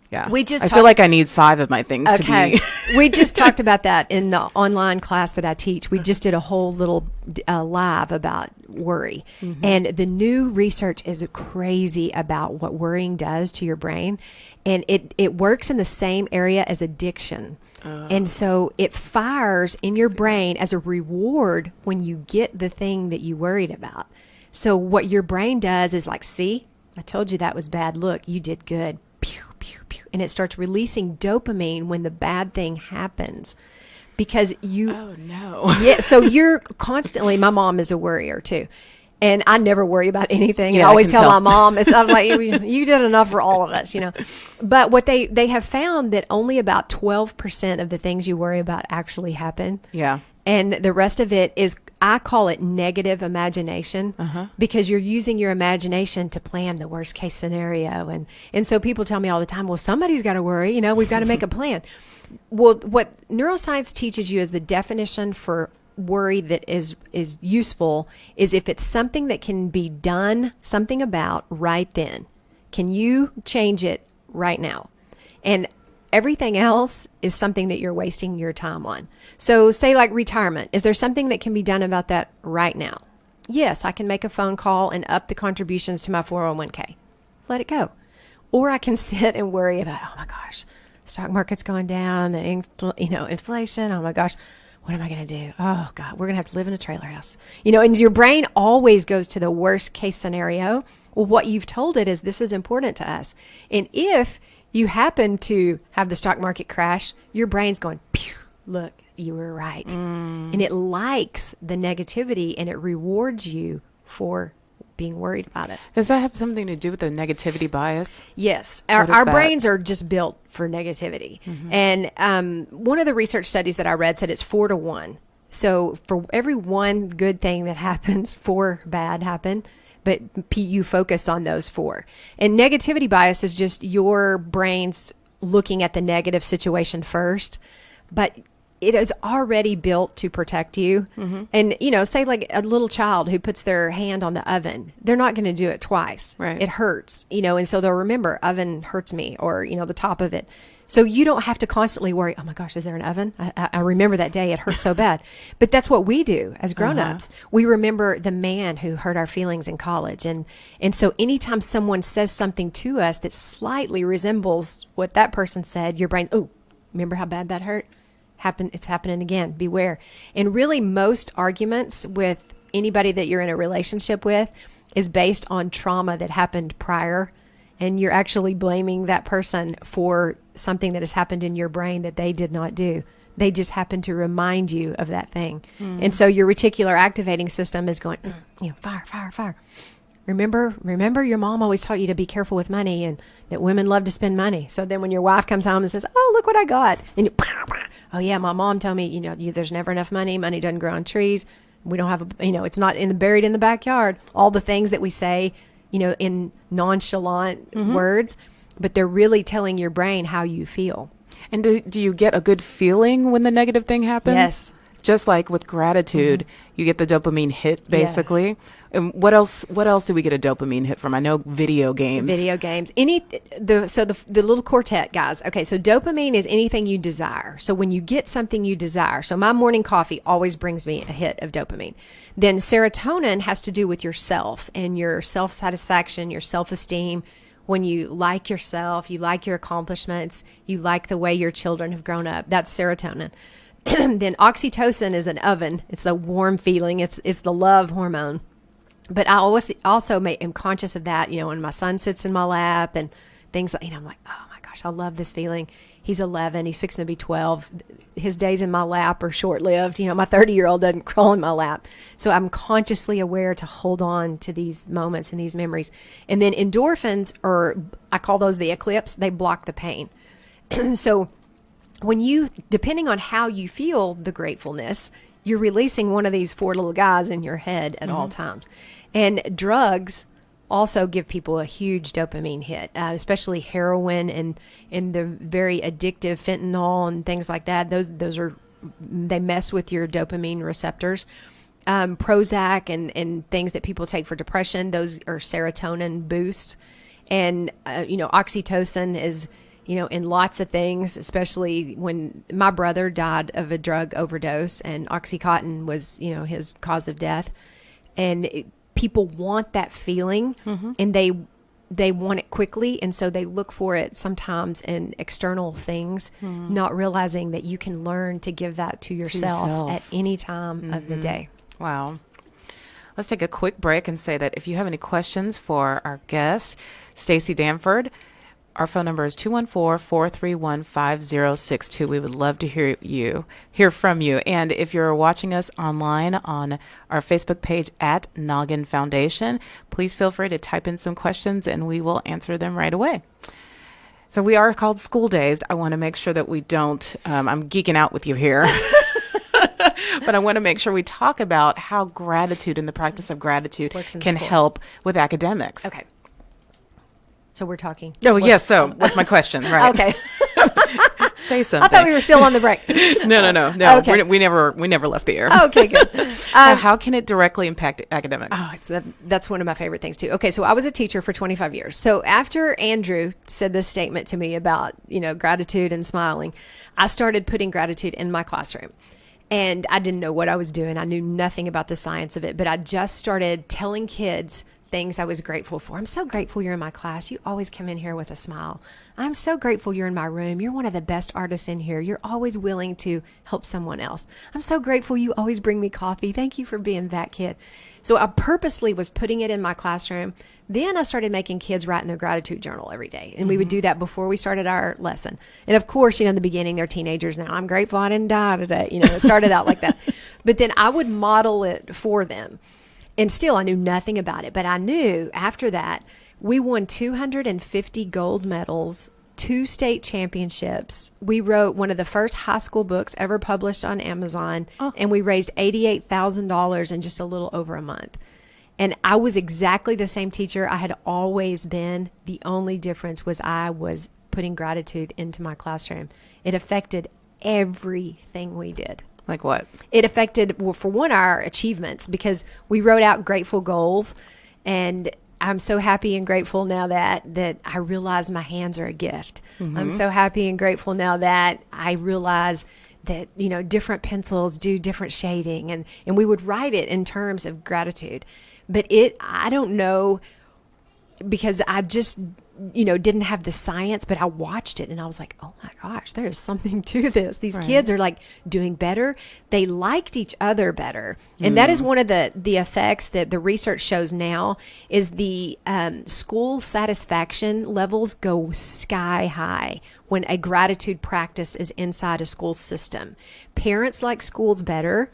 yeah, I feel like I need 5 of my things to be. We just talked about that in the online class that I teach. We just did a whole little live about worry. And the new research is crazy about what worrying does to your brain. And it works in the same area as addiction. And so it fires in your brain as a reward when you get the thing that you worried about. So what your brain does is like, see, I told you that was bad. Look, you did good. Pew, pew, pew. And it starts releasing dopamine when the bad thing happens, because oh no. Yeah. So you're constantly, my mom is a worrier too. And I never worry about anything. Yeah, I always tell my mom, I'm like, you did enough for all of us, But what they have found that only about 12% of the things you worry about actually happen. Yeah. And the rest of it is, I call it negative imagination, because you're using your imagination to plan the worst case scenario. And so people tell me all the time, well, somebody's got to worry, we've got to make a plan. Well, what neuroscience teaches you is the definition for worry that is useful is if it's something that can be done something about right then. Can you change it right now? And everything else is something that you're wasting your time on. So say like retirement. Is there something that can be done about that right now? Yes, I can make a phone call and up the contributions to my 401k. Let it go. Or I can sit and worry about, oh my gosh, stock market's going down, the inflation, oh my gosh, what am I going to do? Oh God, we're going to have to live in a trailer house. And your brain always goes to the worst case scenario. Well, what you've told it is this is important to us. And if you happen to have the stock market crash, your brain's going, pew, look, you were right. And it likes the negativity and it rewards you for being worried about it. Does that have something to do with the negativity bias? Yes. Our brains are just built for negativity. And one of the research studies that I read said it's 4 to 1. So for every one good thing that happens, 4 bad happen. But you focus on those 4. And negativity bias is just your brain's looking at the negative situation first. But it is already built to protect you. And, say like a little child who puts their hand on the oven, they're not going to do it twice. Right. It hurts, and so they'll remember oven hurts me, or, the top of it. So you don't have to constantly worry, oh my gosh, is there an oven? I remember that day, it hurt so bad. But that's what we do as grown-ups. We remember the man who hurt our feelings in college. And so anytime someone says something to us that slightly resembles what that person said, your brain, oh, remember how bad that hurt? It's happening again. Beware. And really most arguments with anybody that you're in a relationship with is based on trauma that happened prior. And you're actually blaming that person for something that has happened in your brain that they did not do. They just happen to remind you of that thing. And so your reticular activating system is going, fire, fire, fire. Remember your mom always taught you to be careful with money and that women love to spend money. So then when your wife comes home and says, oh, look what I got. And you, oh yeah, my mom told me, there's never enough money. Money doesn't grow on trees. We don't have it's not buried in the backyard. All the things that we say, in nonchalant words, but they're really telling your brain how you feel. And do you get a good feeling when the negative thing happens? Yes. just like with gratitude, you get the dopamine hit basically. Yes. And what else do we get a dopamine hit from? I know video games. The little quartet, guys. Okay, so dopamine is anything you desire. So when you get something you desire, so my morning coffee always brings me a hit of dopamine. Then serotonin has to do with yourself and your self-satisfaction, your self-esteem. When you like yourself, you like your accomplishments, you like the way your children have grown up, that's serotonin. Then oxytocin is an oven. It's a warm feeling. It's the love hormone. But I also am conscious of that, when my son sits in my lap and things like, I'm like, oh my gosh, I love this feeling. He's 11. He's fixing to be 12. His days in my lap are short-lived. My 30-year-old doesn't crawl in my lap. So I'm consciously aware to hold on to these moments and these memories. And then endorphins, I call those the eclipse, they block the pain. So depending on how you feel the gratefulness, you're releasing one of these 4 little guys in your head at all times. And drugs also give people a huge dopamine hit, especially heroin and the very addictive fentanyl and things like that. They mess with your dopamine receptors. Prozac and things that people take for depression, those are serotonin boosts. And, oxytocin is, in lots of things, especially when my brother died of a drug overdose and Oxycontin was, his cause of death. And people want that feeling and they want it quickly. And so they look for it sometimes in external things, not realizing that you can learn to give that to yourself at any time of the day. Wow. Let's take a quick break and say that if you have any questions for our guest, Staci Danford, our phone number is 214-431-5062. We would love to hear from you. And if you're watching us online on our Facebook page at Noggin Foundation, please feel free to type in some questions and we will answer them right away. So we are called School Dazed. I want to make sure that we don't, I'm geeking out with you here. But I want to make sure we talk about how gratitude and the practice of gratitude can help with academics. Okay. So we're talking. Oh, yes. So what's my question? Right. Okay. Say something. I thought we were still on the break. No. Okay. We never left the air. Okay, good. How can it directly impact academics? That's one of my favorite things too. Okay, so I was a teacher for 25 years. So after Andrew said this statement to me about, gratitude and smiling, I started putting gratitude in my classroom. And I didn't know what I was doing. I knew nothing about the science of it, but I just started telling kids things I was grateful for. I'm so grateful you're in my class. You always come in here with a smile. I'm so grateful you're in my room. You're one of the best artists in here. You're always willing to help someone else. I'm so grateful you always bring me coffee. Thank you for being that kid. So I purposely was putting it in my classroom. Then I started making kids write in their gratitude journal every day. And we would do that before we started our lesson. And of course, in the beginning, they're teenagers now. I'm grateful I didn't die today. It started out like that. But then I would model it for them. And still, I knew nothing about it. But I knew after that, we won 250 gold medals, 2 state championships. We wrote one of the first high school books ever published on Amazon. And we raised $88,000 in just a little over a month. And I was exactly the same teacher I had always been. The only difference was I was putting gratitude into my classroom. It affected everything we did. Like what? It affected, well, for one, our achievements, because we wrote out grateful goals. And I'm so happy and grateful now that I realize my hands are a gift. I'm so happy and grateful now that I realize that, different pencils do different shading. And we would write it in terms of gratitude. But I don't know, because I just, didn't have the science, but I watched it and I was like, oh my gosh, there's something to this. These kids are like doing better. They liked each other better. And that is one of the effects that the research shows now is the school satisfaction levels go sky high when a gratitude practice is inside a school system. Parents like schools better.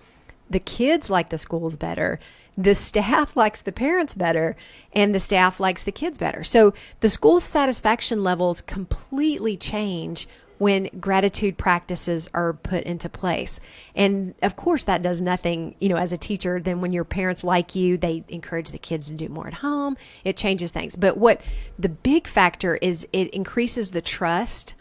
The kids like the schools better. The staff likes the parents better, and the staff likes the kids better. So the school satisfaction levels completely change when gratitude practices are put into place. And of course, that does nothing, as a teacher, then when your parents like you, they encourage the kids to do more at home. It changes things. But what the big factor is, it increases the trust.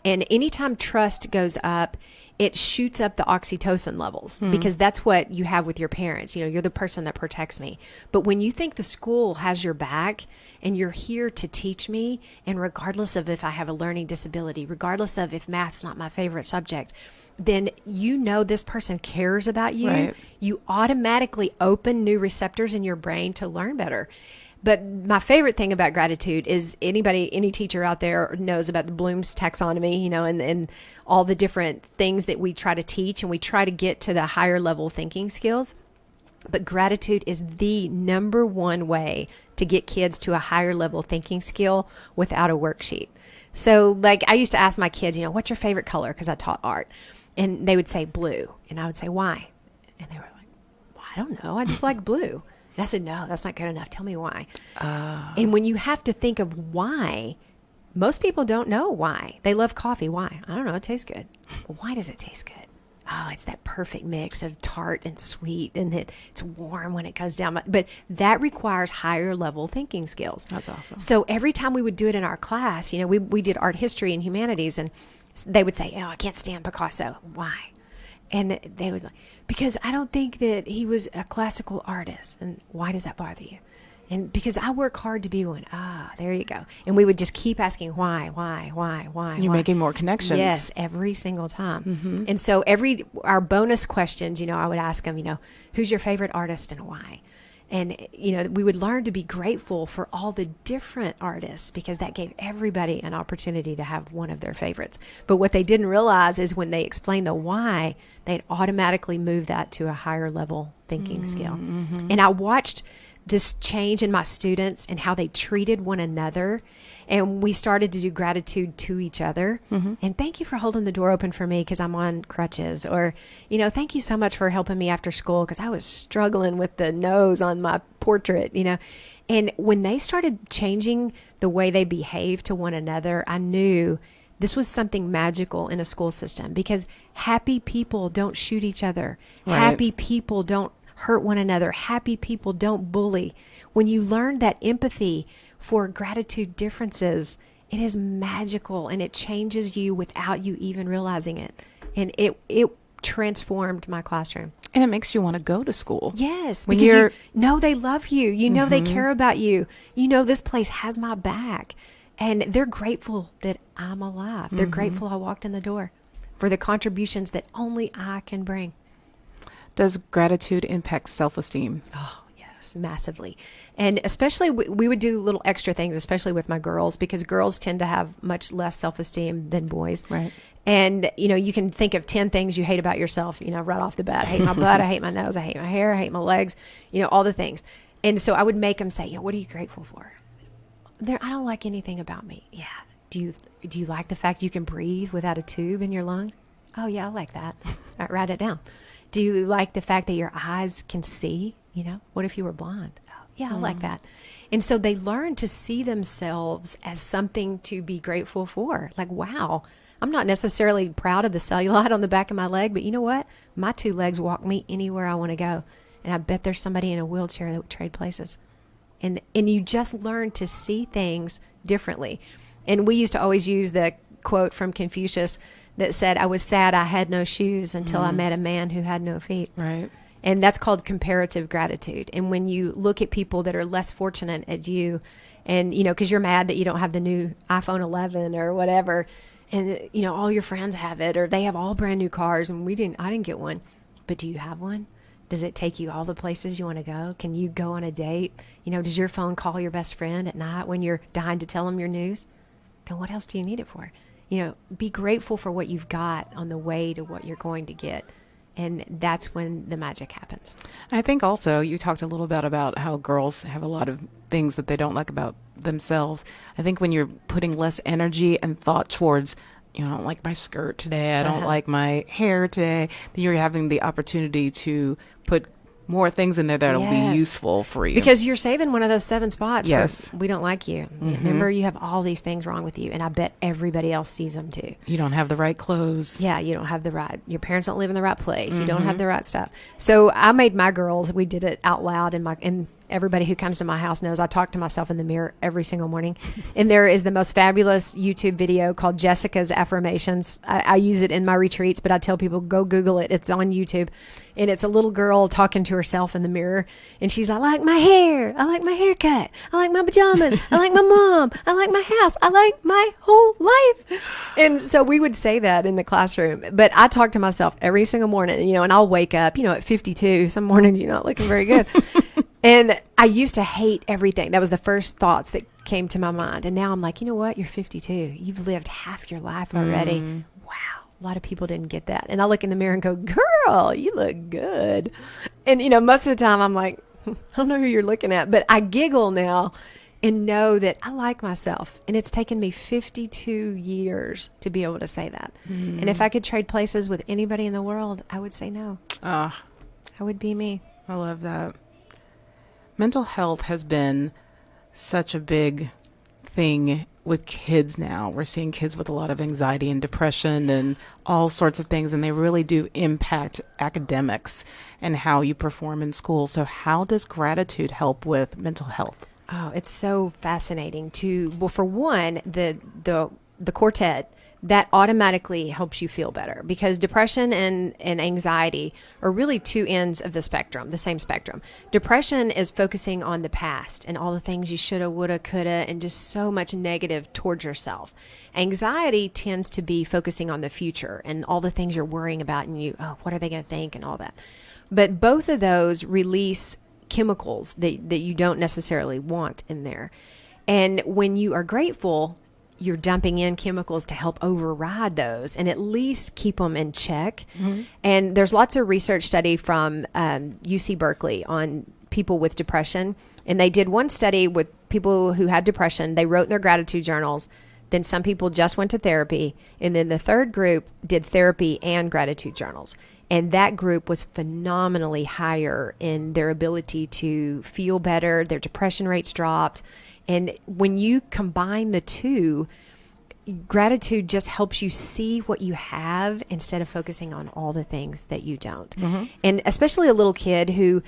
And anytime trust goes up, it shoots up the oxytocin levels because that's what you have with your parents. You know, you're the person that protects me. But when you think the school has your back and you're here to teach me, and regardless of if I have a learning disability, regardless of if math's not my favorite subject, then you know this person cares about you. Right. You automatically open new receptors in your brain to learn better. But my favorite thing about gratitude is any teacher out there knows about the Bloom's taxonomy, you know, and all the different things that we try to teach, and we try to get to the higher level thinking skills. But gratitude is the number one way to get kids to a higher level thinking skill without a worksheet. So like I used to ask my kids, you know, what's your favorite color? Because I taught art. And they would say blue. And I would say, why? And they were like, well, I don't know. I just like blue. And I said, no, that's not good enough. Tell me why. And when you have to think of why, most people don't know why. They love coffee. Why? I don't know. It tastes good. Well, why does it taste good? Oh, it's that perfect mix of tart and sweet, and it's warm when it goes down. But that requires higher level thinking skills. That's awesome. So every time we would do it in our class, you know, we did art history and humanities, and they would say, oh, I can't stand Picasso. Why? And they would like, because I don't think that he was a classical artist. And why does that bother you? And because I work hard to be one. Ah, there you go. And we would just keep asking why. You're making more connections. Yes, every single time. And so our bonus questions, you know, I would ask them, you know, who's your favorite artist and why? And, you know, we would learn to be grateful for all the different artists, because that gave everybody an opportunity to have one of their favorites. But what they didn't realize is when they explained the why, they'd automatically move that to a higher level thinking skill. And I watched this change in my students and how they treated one another. And we started to do gratitude to each other. And thank you for holding the door open for me because I'm on crutches. Or, you know, thank you so much for helping me after school because I was struggling with the nose on my portrait, you know. And when they started changing the way they behaved to one another, I knew this was something magical in a school system, because happy people don't shoot each other. Right. Happy people don't hurt one another. Happy people don't bully. When you learn that empathy for gratitude differences, it is magical, and it changes you without you even realizing it. And it transformed my classroom. And it makes you want to go to school. Yes, When because you're you know they love you. You know they care about you. You know this place has my back. And they're grateful that I'm alive. They're grateful I walked in the door for the contributions that only I can bring. Does gratitude impact self-esteem? Oh, yes, massively. And especially we would do little extra things, especially with my girls, because girls tend to have much less self-esteem than boys. Right. And, you know, you can think of 10 things you hate about yourself, you know, right off the bat. I hate my butt, I hate my nose, I hate my hair, I hate my legs, you know, all the things. And so I would make them say, you know, what are you grateful for? I don't like anything about me. Yeah. Do you like the fact you can breathe without a tube in your lungs? Oh, yeah, I like that. All right, write it down. Do you like the fact that your eyes can see? You know, what if you were blind? Oh, yeah, I like that. And so they learn to see themselves as something to be grateful for. Like, wow, I'm not necessarily proud of the cellulite on the back of my leg, but you know what? My 2 legs walk me anywhere I want to go. And I bet there's somebody in a wheelchair that would trade places. And you just learn to see things differently. And we used to always use the quote from Confucius that said, I was sad I had no shoes until I met a man who had no feet. Right. And that's called comparative gratitude. And when you look at people that are less fortunate at you, and, you know, because you're mad that you don't have the new iPhone 11 or whatever, and, you know, all your friends have it, or they have all brand new cars, and I didn't get one. But do you have one? Does it take you all the places you want to go? Can you go on a date? You know, does your phone call your best friend at night when you're dying to tell them your news? Then what else do you need it for? You know, be grateful for what you've got on the way to what you're going to get. And that's when the magic happens. I think also you talked a little bit about how girls have a lot of things that they don't like about themselves. I think when you're putting less energy and thought towards, you know, I don't like my skirt today, I don't like my hair today, then you're having the opportunity to put more things in there that'll be useful for you. Because you're saving one of those 7 spots. Yes. For, we don't like you. Remember, you have all these things wrong with you, and I bet everybody else sees them too. You don't have the right clothes. Yeah, you don't have the right, your parents don't live in the right place. You don't have the right stuff. So I made my girls, we did it out loud in everybody who comes to my house knows I talk to myself in the mirror every single morning. And there is the most fabulous YouTube video called Jessica's Affirmations. I use it in my retreats, but I tell people, go Google it. It's on YouTube. And it's a little girl talking to herself in the mirror. And she's, I like my hair. I like my haircut. I like my pajamas. I like my mom. I like my house. I like my whole life. And so we would say that in the classroom. But I talk to myself every single morning, and I'll wake up, at 52. Some mornings you're not looking very good. And I used to hate everything. That was the first thoughts that came to my mind. And now I'm like, you know what? You're 52. You've lived half your life already. Wow. A lot of people didn't get that. And I look in the mirror and go, girl, you look good. And, most of the time I'm like, I don't know who you're looking at. But I giggle now and know that I like myself. And it's taken me 52 years to be able to say that. And if I could trade places with anybody in the world, I would say no. I would be me. I love that. Mental health has been such a big thing with kids now. We're seeing kids with a lot of anxiety and depression and all sorts of things, and they really do impact academics and how you perform in school. So how does gratitude help with mental health? Oh, it's so fascinating well, for one, the quartet, that automatically helps you feel better, because depression and anxiety are really two ends of the spectrum, the same spectrum. Depression is focusing on the past and all the things you shoulda, woulda, coulda, and just so much negative towards yourself. Anxiety tends to be focusing on the future and all the things you're worrying about, and what are they going to think and all that. But both of those release chemicals that you don't necessarily want in there. And when you are grateful, you're dumping in chemicals to help override those and at least keep them in check. And there's lots of research study from UC Berkeley on people with depression. And they did one study with people who had depression. They wrote in their gratitude journals. Then some people just went to therapy. And then the third group did therapy and gratitude journals. And that group was phenomenally higher in their ability to feel better. Their depression rates dropped. And when you combine the two, gratitude just helps you see what you have instead of focusing on all the things that you don't. And especially a little kid who,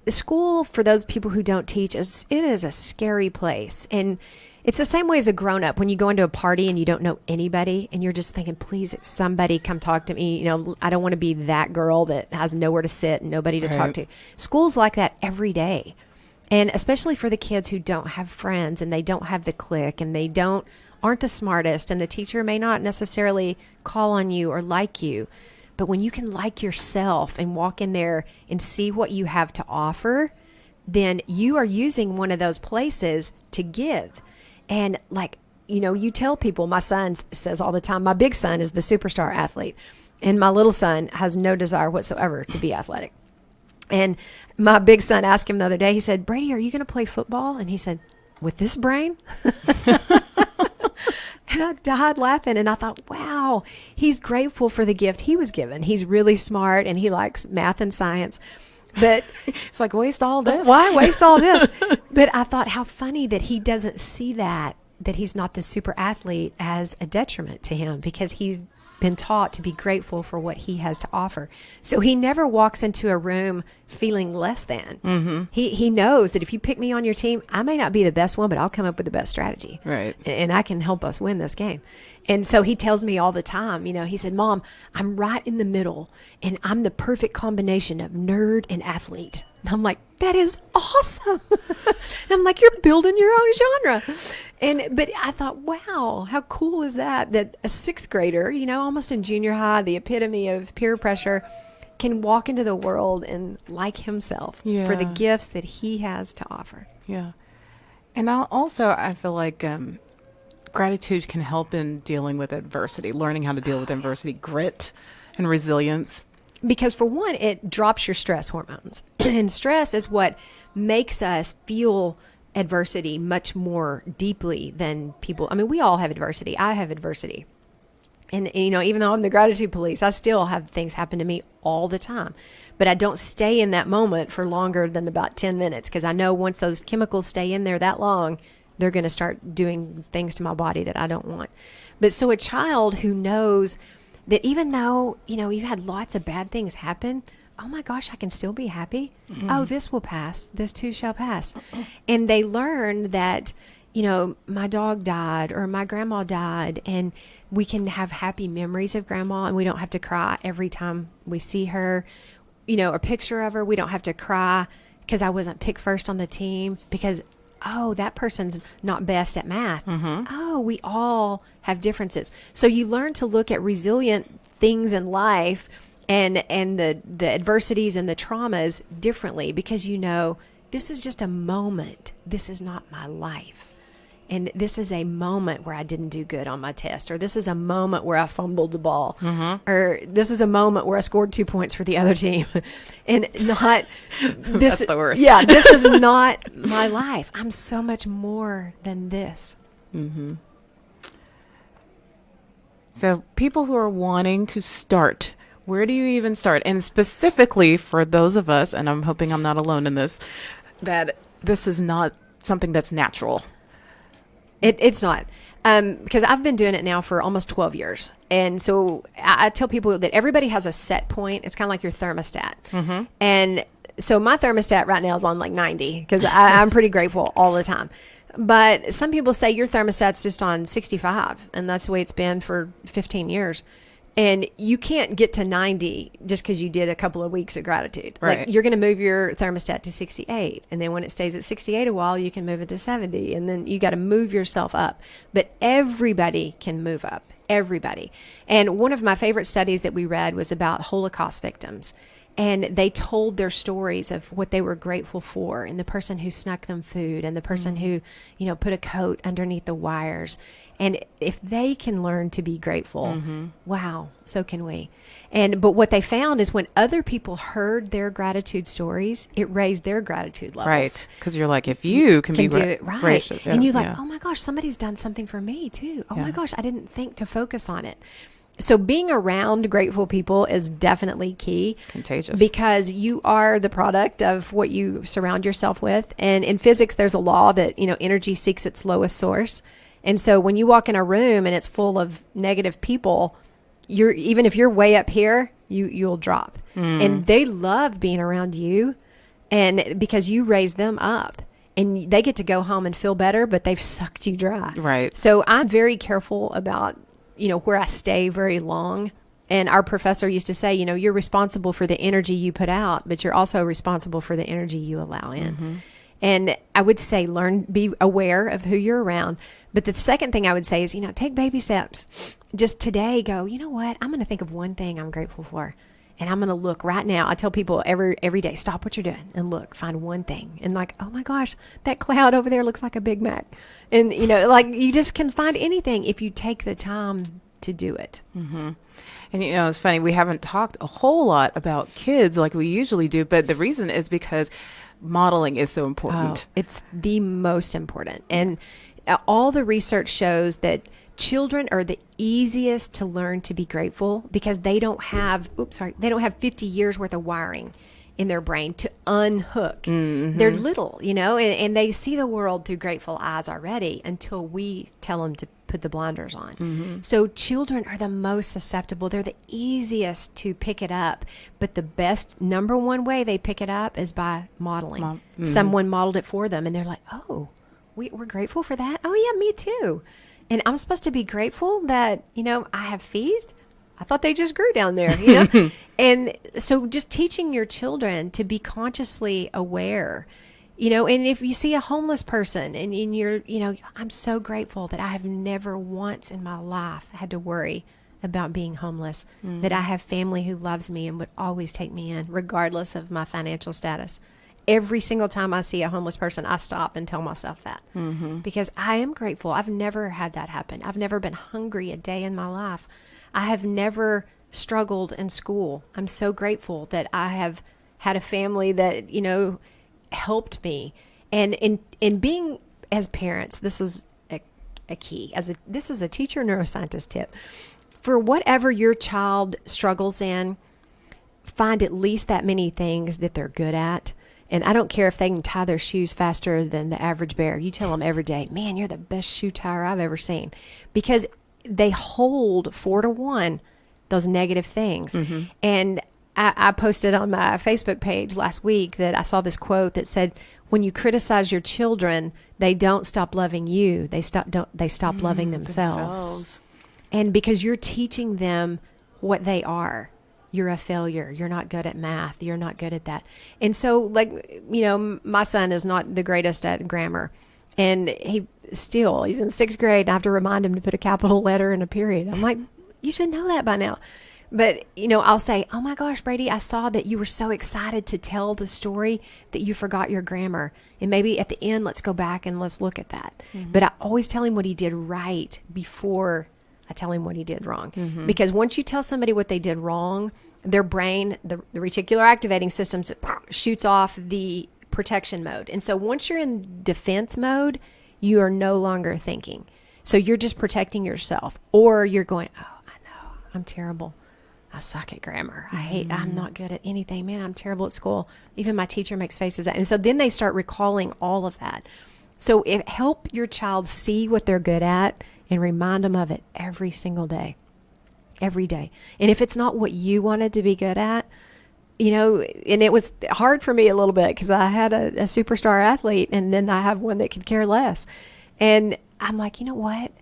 school, for those people who don't teach, it is a scary place. And it's the same way as a grown-up. When you go into a party and you don't know anybody and you're just thinking, please, somebody come talk to me. I don't want to be that girl that has nowhere to sit and nobody to talk to. School's like that every day. And especially for the kids who don't have friends and they don't have the clique and they aren't the smartest, and the teacher may not necessarily call on you or like you. But when you can like yourself and walk in there and see what you have to offer, then you are using one of those places to give. And you tell people, my son says all the time, my big son is the superstar athlete, and my little son has no desire whatsoever to be athletic. And my big son asked him the other day, he said, Brady, are you going to play football? And he said, with this brain? And I died laughing, and I thought, wow, he's grateful for the gift he was given. He's really smart, and he likes math and science. But it's like, waste all this. Why waste all this? But I thought, how funny that he doesn't see that he's not the super athlete as a detriment to him, because he's been taught to be grateful for what he has to offer. So he never walks into a room feeling less than. He knows that if you pick me on your team, I may not be the best one, but I'll come up with the best strategy. Right. And I can help us win this game. And so he tells me all the time, he said, Mom, I'm right in the middle, and I'm the perfect combination of nerd and athlete. And I'm like, that is awesome. And I'm like, you're building your own genre. But I thought, wow, how cool is that a sixth grader, almost in junior high, the epitome of peer pressure, can walk into the world and like himself for the gifts that he has to offer. Yeah. And I feel like gratitude can help in dealing with adversity, learning how to deal with adversity, grit and resilience. Because for one, it drops your stress hormones. And stress is what makes us feel adversity much more deeply than people. I mean, we all have adversity. I have adversity. And even though I'm the gratitude police, I still have things happen to me all the time. But I don't stay in that moment for longer than about 10 minutes, because I know once those chemicals stay in there that long, they're going to start doing things to my body that I don't want. But so a child who knows that even though, you've had lots of bad things happen, oh my gosh, I can still be happy. Oh, this will pass. This too shall pass. And they learn that, my dog died or my grandma died, and we can have happy memories of grandma, and we don't have to cry every time we see her. A picture of her, we don't have to cry because I wasn't picked first on the team because, that person's not best at math. Oh, we all have differences. So you learn to look at resilient things in life and the adversities and the traumas differently because this is just a moment. This is not my life. And this is a moment where I didn't do good on my test, or this is a moment where I fumbled the ball, or this is a moment where I scored 2 points for the other team, and not this. That's the worst. Yeah, this is not my life. I'm so much more than this. So people who are wanting to start, where do you even start? And specifically for those of us, and I'm hoping I'm not alone in this, that this is not something that's natural. It's not. Because I've been doing it now for almost 12 years. And so I tell people that everybody has a set point. It's kind of like your thermostat. And so my thermostat right now is on like 90 because I'm pretty grateful all the time. But some people say your thermostat's just on 65, and that's the way it's been for 15 years. And you can't get to 90 just because you did a couple of weeks of gratitude. Right. Like you're going to move your thermostat to 68. And then when it stays at 68 a while, you can move it to 70. And then you got to move yourself up. But everybody can move up. Everybody. And one of my favorite studies that we read was about Holocaust victims. And they told their stories of what they were grateful for, and the person who snuck them food, and the person who, put a coat underneath the wires. And if they can learn to be grateful, wow, so can we. But what they found is when other people heard their gratitude stories, it raised their gratitude levels. Right. Because you're like, if you can be do it right. gracious. And you're like, oh my gosh, somebody's done something for me too. Oh my gosh, I didn't think to focus on it. So being around grateful people is definitely key. Contagious. Because you are the product of what you surround yourself with. And in physics, there's a law that, energy seeks its lowest source. And so when you walk in a room and it's full of negative people, even if you're way up here, you'll drop. And they love being around you, and because you raise them up. And they get to go home and feel better, but they've sucked you dry. Right. So I'm very careful about where I stay very long. And our professor used to say, you're responsible for the energy you put out, but you're also responsible for the energy you allow in. And I would say be aware of who you're around. But the second thing I would say is, take baby steps. Just today go, you know what? I'm going to think of one thing I'm grateful for. And I'm going to look right now. I tell people every day, stop what you're doing and look, find one thing. And like, oh my gosh, that cloud over there looks like a Big Mac. And, you just can find anything if you take the time to do it. And, it's funny, we haven't talked a whole lot about kids like we usually do. But the reason is because modeling is so important. It's the most important. And all the research shows that children are the easiest to learn to be grateful because they don't have 50 years worth of wiring in their brain to unhook. They're little, and they see the world through grateful eyes already until we tell them to put the blinders on. So children are the most susceptible. They're the easiest to pick it up. But the best number one way they pick it up is by modeling. Someone modeled it for them and they're like, oh, we're grateful for that. Oh yeah, me too. And I'm supposed to be grateful that, I have feet. I thought they just grew down there, And so just teaching your children to be consciously aware, and if you see a homeless person and you're, I'm so grateful that I have never once in my life had to worry about being homeless, that I have family who loves me and would always take me in regardless of my financial status. Every single time I see a homeless person, I stop and tell myself that because I am grateful. I've never had that happen. I've never been hungry a day in my life. I have never struggled in school. I'm so grateful that I have had a family that, helped me. And in being as parents, this is a key. This is a teacher neuroscientist tip. For whatever your child struggles in, find at least that many things that they're good at. And I don't care if they can tie their shoes faster than the average bear. You tell them every day, man, you're the best shoe tire I've ever seen. Because they hold 4-1 those negative things. And I posted on my Facebook page last week that I saw this quote that said, when you criticize your children, they don't stop loving you. They stop loving themselves. And because you're teaching them what they are. You're a failure. You're not good at math. You're not good at that. And so, like, my son is not the greatest at grammar. And he's in 6th grade. And I have to remind him to put a capital letter in a period. I'm like, you should know that by now. But, I'll say, oh my gosh, Brady, I saw that you were so excited to tell the story that you forgot your grammar. And maybe at the end, let's go back and let's look at that. Mm-hmm. But I always tell him what he did right before I tell him what he did wrong. Mm-hmm. Because once you tell somebody what they did wrong, their brain, the reticular activating system shoots off the protection mode. And so once you're in defense mode, you are no longer thinking. So you're just protecting yourself. Or you're going, oh, I know, I'm terrible. I suck at grammar. I'm not good at anything. Man, I'm terrible at school. Even my teacher makes faces at. And so then they start recalling all of that. So help your child see what they're good at and remind them of it every single day. Every day. And if it's not what you wanted to be good at, and it was hard for me a little bit because I had a superstar athlete and then I have one that could care less. And I'm like, you know what?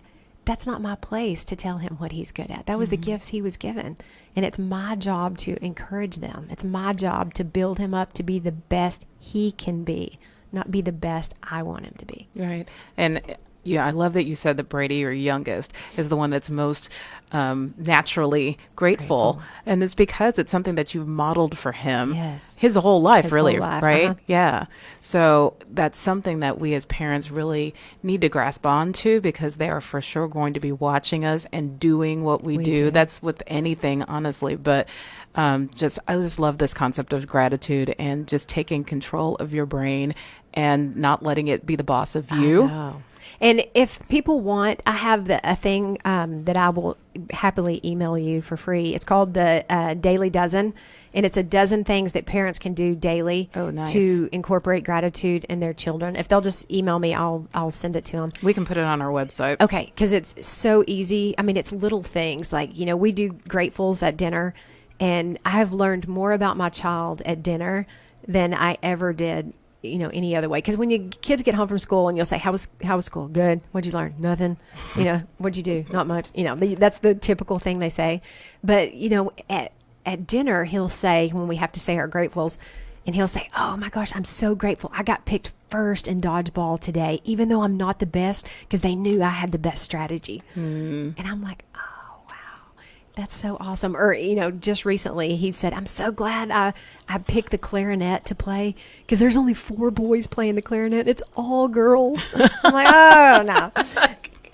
That's not my place to tell him what he's good at. That was the gifts he was given. And it's my job to encourage them. It's my job to build him up to be the best he can be, not be the best I want him to be. Right. And yeah, I love that you said that Brady, your youngest, is the one that's most naturally grateful. And it's because it's something that you've modeled for him his whole life, right? Uh-huh. Yeah. So that's something that we as parents really need to grasp onto because they are for sure going to be watching us and doing what we do. That's with anything, honestly. But I just love this concept of gratitude and just taking control of your brain and not letting it be the boss of you. I know. And if people want, I have a thing that I will happily email you for free. It's called the Daily Dozen, and it's a dozen things that parents can do daily to incorporate gratitude in their children. If they'll just email me, I'll send it to them. We can put it on our website. Okay, because it's so easy. I mean, it's little things like, we do gratefuls at dinner, and I have learned more about my child at dinner than I ever did any other way. Because when kids get home from school and you'll say, how was school? Good. What'd you learn? Nothing. What'd you do? Not much. That's the typical thing they say. But, at dinner, he'll say, when we have to say our gratefuls, and he'll say, oh my gosh, I'm so grateful. I got picked first in dodgeball today, even though I'm not the best, because they knew I had the best strategy. And I'm like, that's so awesome. Or, just recently he said, I'm so glad I picked the clarinet to play because there's only 4 boys playing the clarinet. It's all girls. I'm like, oh, no.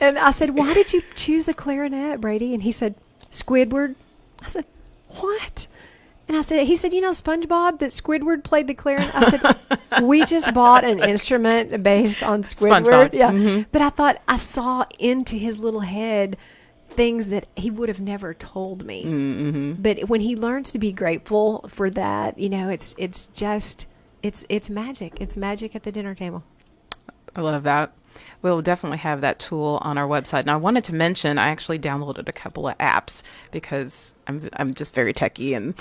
And I said, why did you choose the clarinet, Brady? And he said, Squidward. I said, what? And he said, SpongeBob, that Squidward played the clarinet? I said, we just bought an instrument based on Squidward. SpongeBob. Yeah. Mm-hmm. But I thought I saw into his little head things that he would have never told me. Mm-hmm. But when he learns to be grateful for that, it's magic. It's magic at the dinner table. I love that. We'll definitely have that tool on our website. And I wanted to mention, I actually downloaded a couple of apps because I'm just very techie and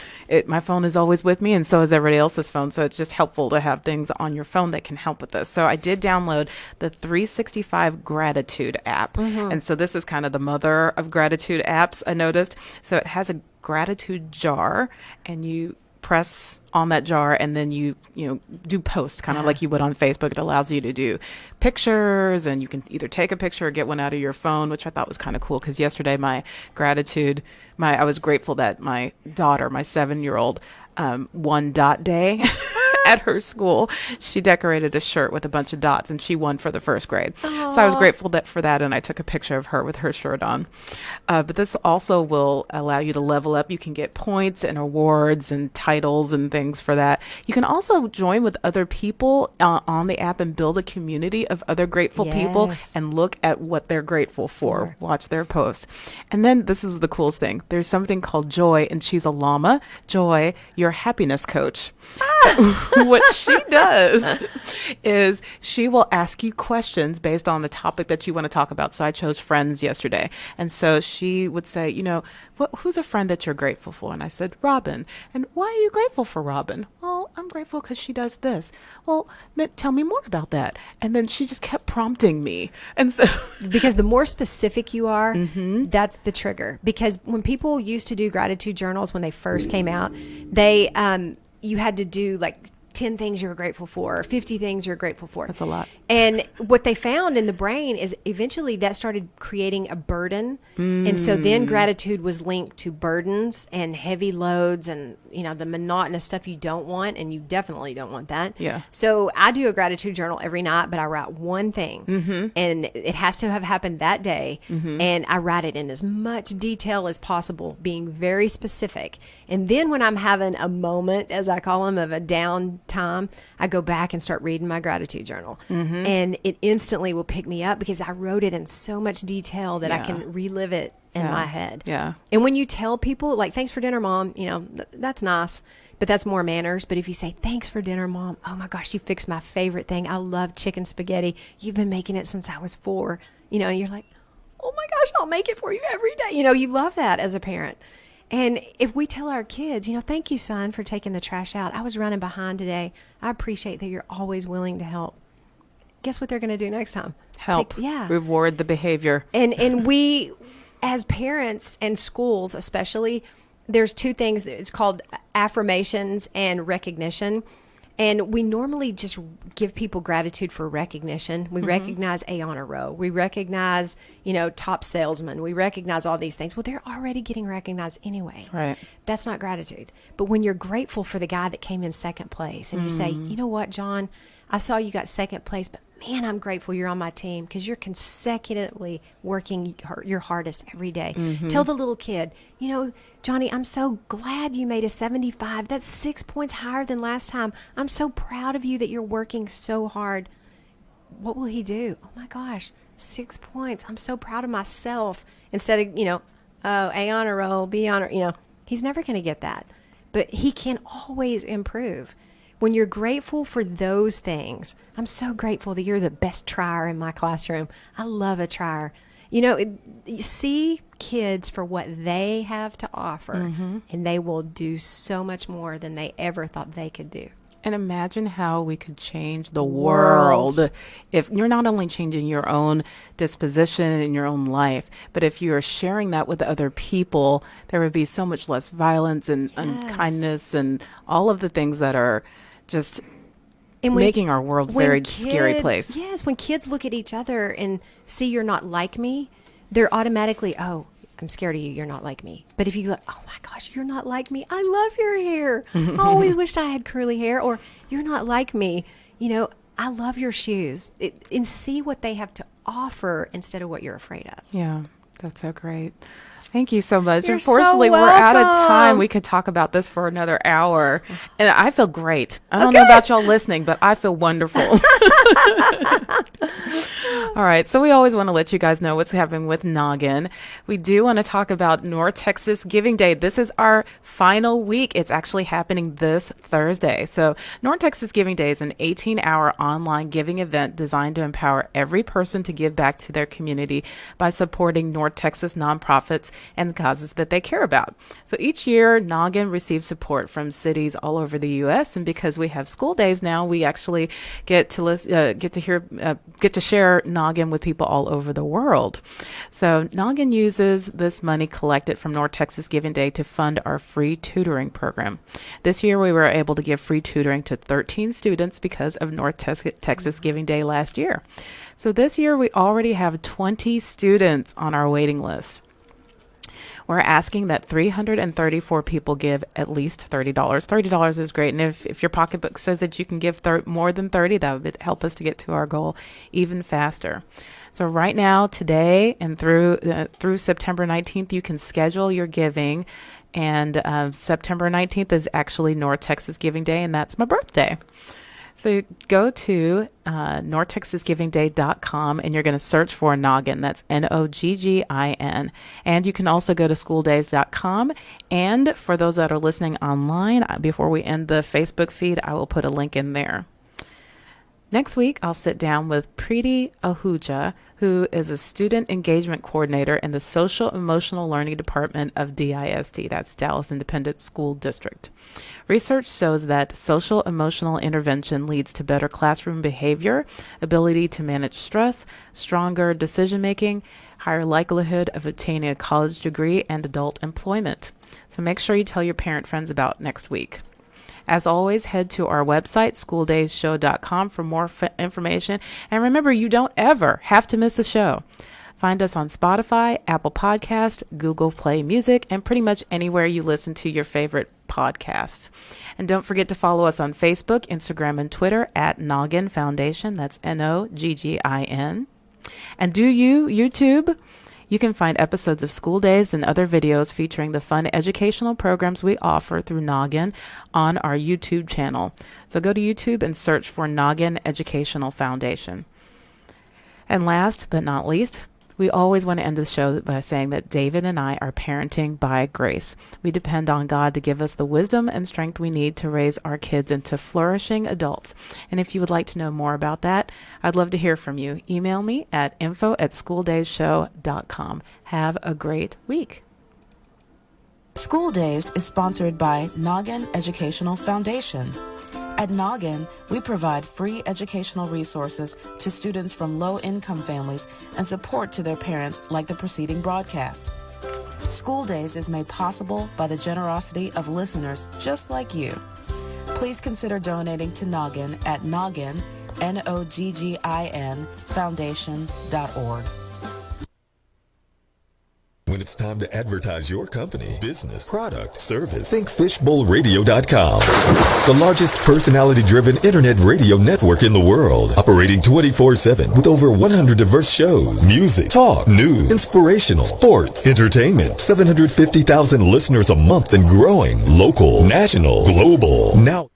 my phone is always with me and so is everybody else's phone. So it's just helpful to have things on your phone that can help with this. So I did download the 365 Gratitude app. Mm-hmm. And so this is kind of the mother of gratitude apps, I noticed. So it has a gratitude jar and you press on that jar and then you do posts kind of like you would on Facebook. It allows you to do pictures and you can either take a picture or get one out of your phone, which I thought was kind of cool because yesterday I was grateful that my daughter, my 7-year-old, won Dot Day at her school. She decorated a shirt with a bunch of dots and she won for the 1st grade. Aww. So I was grateful for that and I took a picture of her with her shirt on. But this also will allow you to level up. You can get points and awards and titles and things for that. You can also join with other people on the app and build a community of other grateful people and look at what they're grateful for. Sure. Watch their posts. And then this is the coolest thing. There's something called Joy and she's a llama. Joy, your happiness coach. what she does is she will ask you questions based on the topic that you want to talk about. So I chose friends yesterday. And so she would say, who's a friend that you're grateful for? And I said, Robin. And why are you grateful for Robin? Well, I'm grateful because she does this. Well, tell me more about that. And then she just kept prompting me. And so because the more specific you are, that's the trigger. Because when people used to do gratitude journals when they first came out, they you had to do like 10 things you were grateful for, or 50 things you're grateful for. That's a lot. And what they found in the brain is eventually that started creating a burden. And so then gratitude was linked to burdens and heavy loads and, the monotonous stuff you don't want. And you definitely don't want that. Yeah. So I do a gratitude journal every night, but I write one thing and it has to have happened that day. And I write it in as much detail as possible, being very specific. And then when I'm having a moment, as I call them, of a down time, I go back and start reading my gratitude journal. And it instantly will pick me up because I wrote it in so much detail that I can relive it in my head. Yeah. And when you tell people, like, thanks for dinner, Mom, that's nice, but that's more manners. But if you say, thanks for dinner, Mom, oh my gosh, you fixed my favorite thing. I love chicken spaghetti. You've been making it since I was 4. You're like, oh my gosh, I'll make it for you every day. You love that as a parent. And if we tell our kids, thank you, son, for taking the trash out. I was running behind today. I appreciate that you're always willing to help. Guess what they're going to do next time? Help. Reward the behavior. And we, as parents and schools especially, there's 2 things. It's called affirmations and recognition. And we normally just give people gratitude for recognition. We recognize A Honor Row. We recognize, top salesman. We recognize all these things. Well, they're already getting recognized anyway. Right. That's not gratitude. But when you're grateful for the guy that came in second place and you say, you know what, John, I saw you got second place, but man, I'm grateful you're on my team because you're consecutively working your hardest every day. Tell the little kid, Johnny, I'm so glad you made a 75. That's 6 points higher than last time. I'm so proud of you that you're working so hard. What will he do? Oh my gosh, 6 points. I'm so proud of myself. Instead of, A honor roll, B honor, he's never going to get that. But he can always improve. When you're grateful for those things, I'm so grateful that you're the best trier in my classroom. I love a trier. You see kids for what they have to offer, and they will do so much more than they ever thought they could do. And imagine how we could change the world if you're not only changing your own disposition in your own life, but if you're sharing that with other people, there would be so much less violence and unkindness and all of the things that are just making our world very scary place. Yes, when kids look at each other and see you're not like me, they're automatically, oh, I'm scared of you, you're not like me. But if you go, oh my gosh, you're not like me, I love your hair. I always wished I had curly hair. Or you're not like me, I love your shoes. And see what they have to offer instead of what you're afraid of. Yeah, that's so great. Thank you so much. You're Unfortunately, so we're out of welcome. time. We could talk about this for another hour. And I feel great. I don't know about y'all listening, but I feel wonderful. All right. So we always want to let you guys know what's happening with Noggin. We do want to talk about North Texas Giving Day. This is our final week. It's actually happening this Thursday. So North Texas Giving Day is an 18-hour online giving event designed to empower every person to give back to their community by supporting North Texas nonprofits and the causes that they care about. So each year, Noggin receives support from cities all over the U.S. And because we have school days now, we actually get to share Noggin with people all over the world. So Noggin uses this money collected from North Texas Giving Day to fund our free tutoring program. This year, we were able to give free tutoring to 13 students because of North Texas Giving Day last year. So this year, we already have 20 students on our waiting list. We're asking that 334 people give at least $30. $30 is great. And if your pocketbook says that you can give more than 30, that would help us to get to our goal even faster. So right now, today and through September 19th, you can schedule your giving. And September 19th is actually North Texas Giving Day, and that's my birthday. So go to NorthTexasGivingDay.com and you're going to search for Noggin. That's Noggin. And you can also go to schooldays.com. And for those that are listening online, before we end the Facebook feed, I will put a link in there. Next week, I'll sit down with Preeti Ahuja, who is a student engagement coordinator in the Social Emotional Learning Department of DISD, that's Dallas Independent School District. Research shows that social emotional intervention leads to better classroom behavior, ability to manage stress, stronger decision making, higher likelihood of obtaining a college degree, and adult employment. So make sure you tell your parent friends about next week. As always, head to our website, schooldayshow.com, for more information. And remember, you don't ever have to miss a show. Find us on Spotify, Apple Podcast, Google Play Music, and pretty much anywhere you listen to your favorite podcasts. And don't forget to follow us on Facebook, Instagram, and Twitter at Noggin Foundation. That's Noggin. And do you, YouTube? You can find episodes of School Days and other videos featuring the fun educational programs we offer through Noggin on our YouTube channel. So go to YouTube and search for Noggin Educational Foundation. And last but not least, we always want to end the show by saying that David and I are parenting by grace. We depend on God to give us the wisdom and strength we need to raise our kids into flourishing adults. And if you would like to know more about that, I'd love to hear from you. Email me at info@schooldayshow.com. Have a great week. School Days is sponsored by Noggin Educational Foundation. At Noggin, we provide free educational resources to students from low-income families and support to their parents like the preceding broadcast. School Days is made possible by the generosity of listeners just like you. Please consider donating to Noggin at Noggin, Noggin, foundation.org. When it's time to advertise your company, business, product, service, think fishbowlradio.com. The largest personality-driven internet radio network in the world, operating 24/7 with over 100 diverse shows, music, talk, news, inspirational, sports, entertainment, 750,000 listeners a month and growing, local, national, global. Now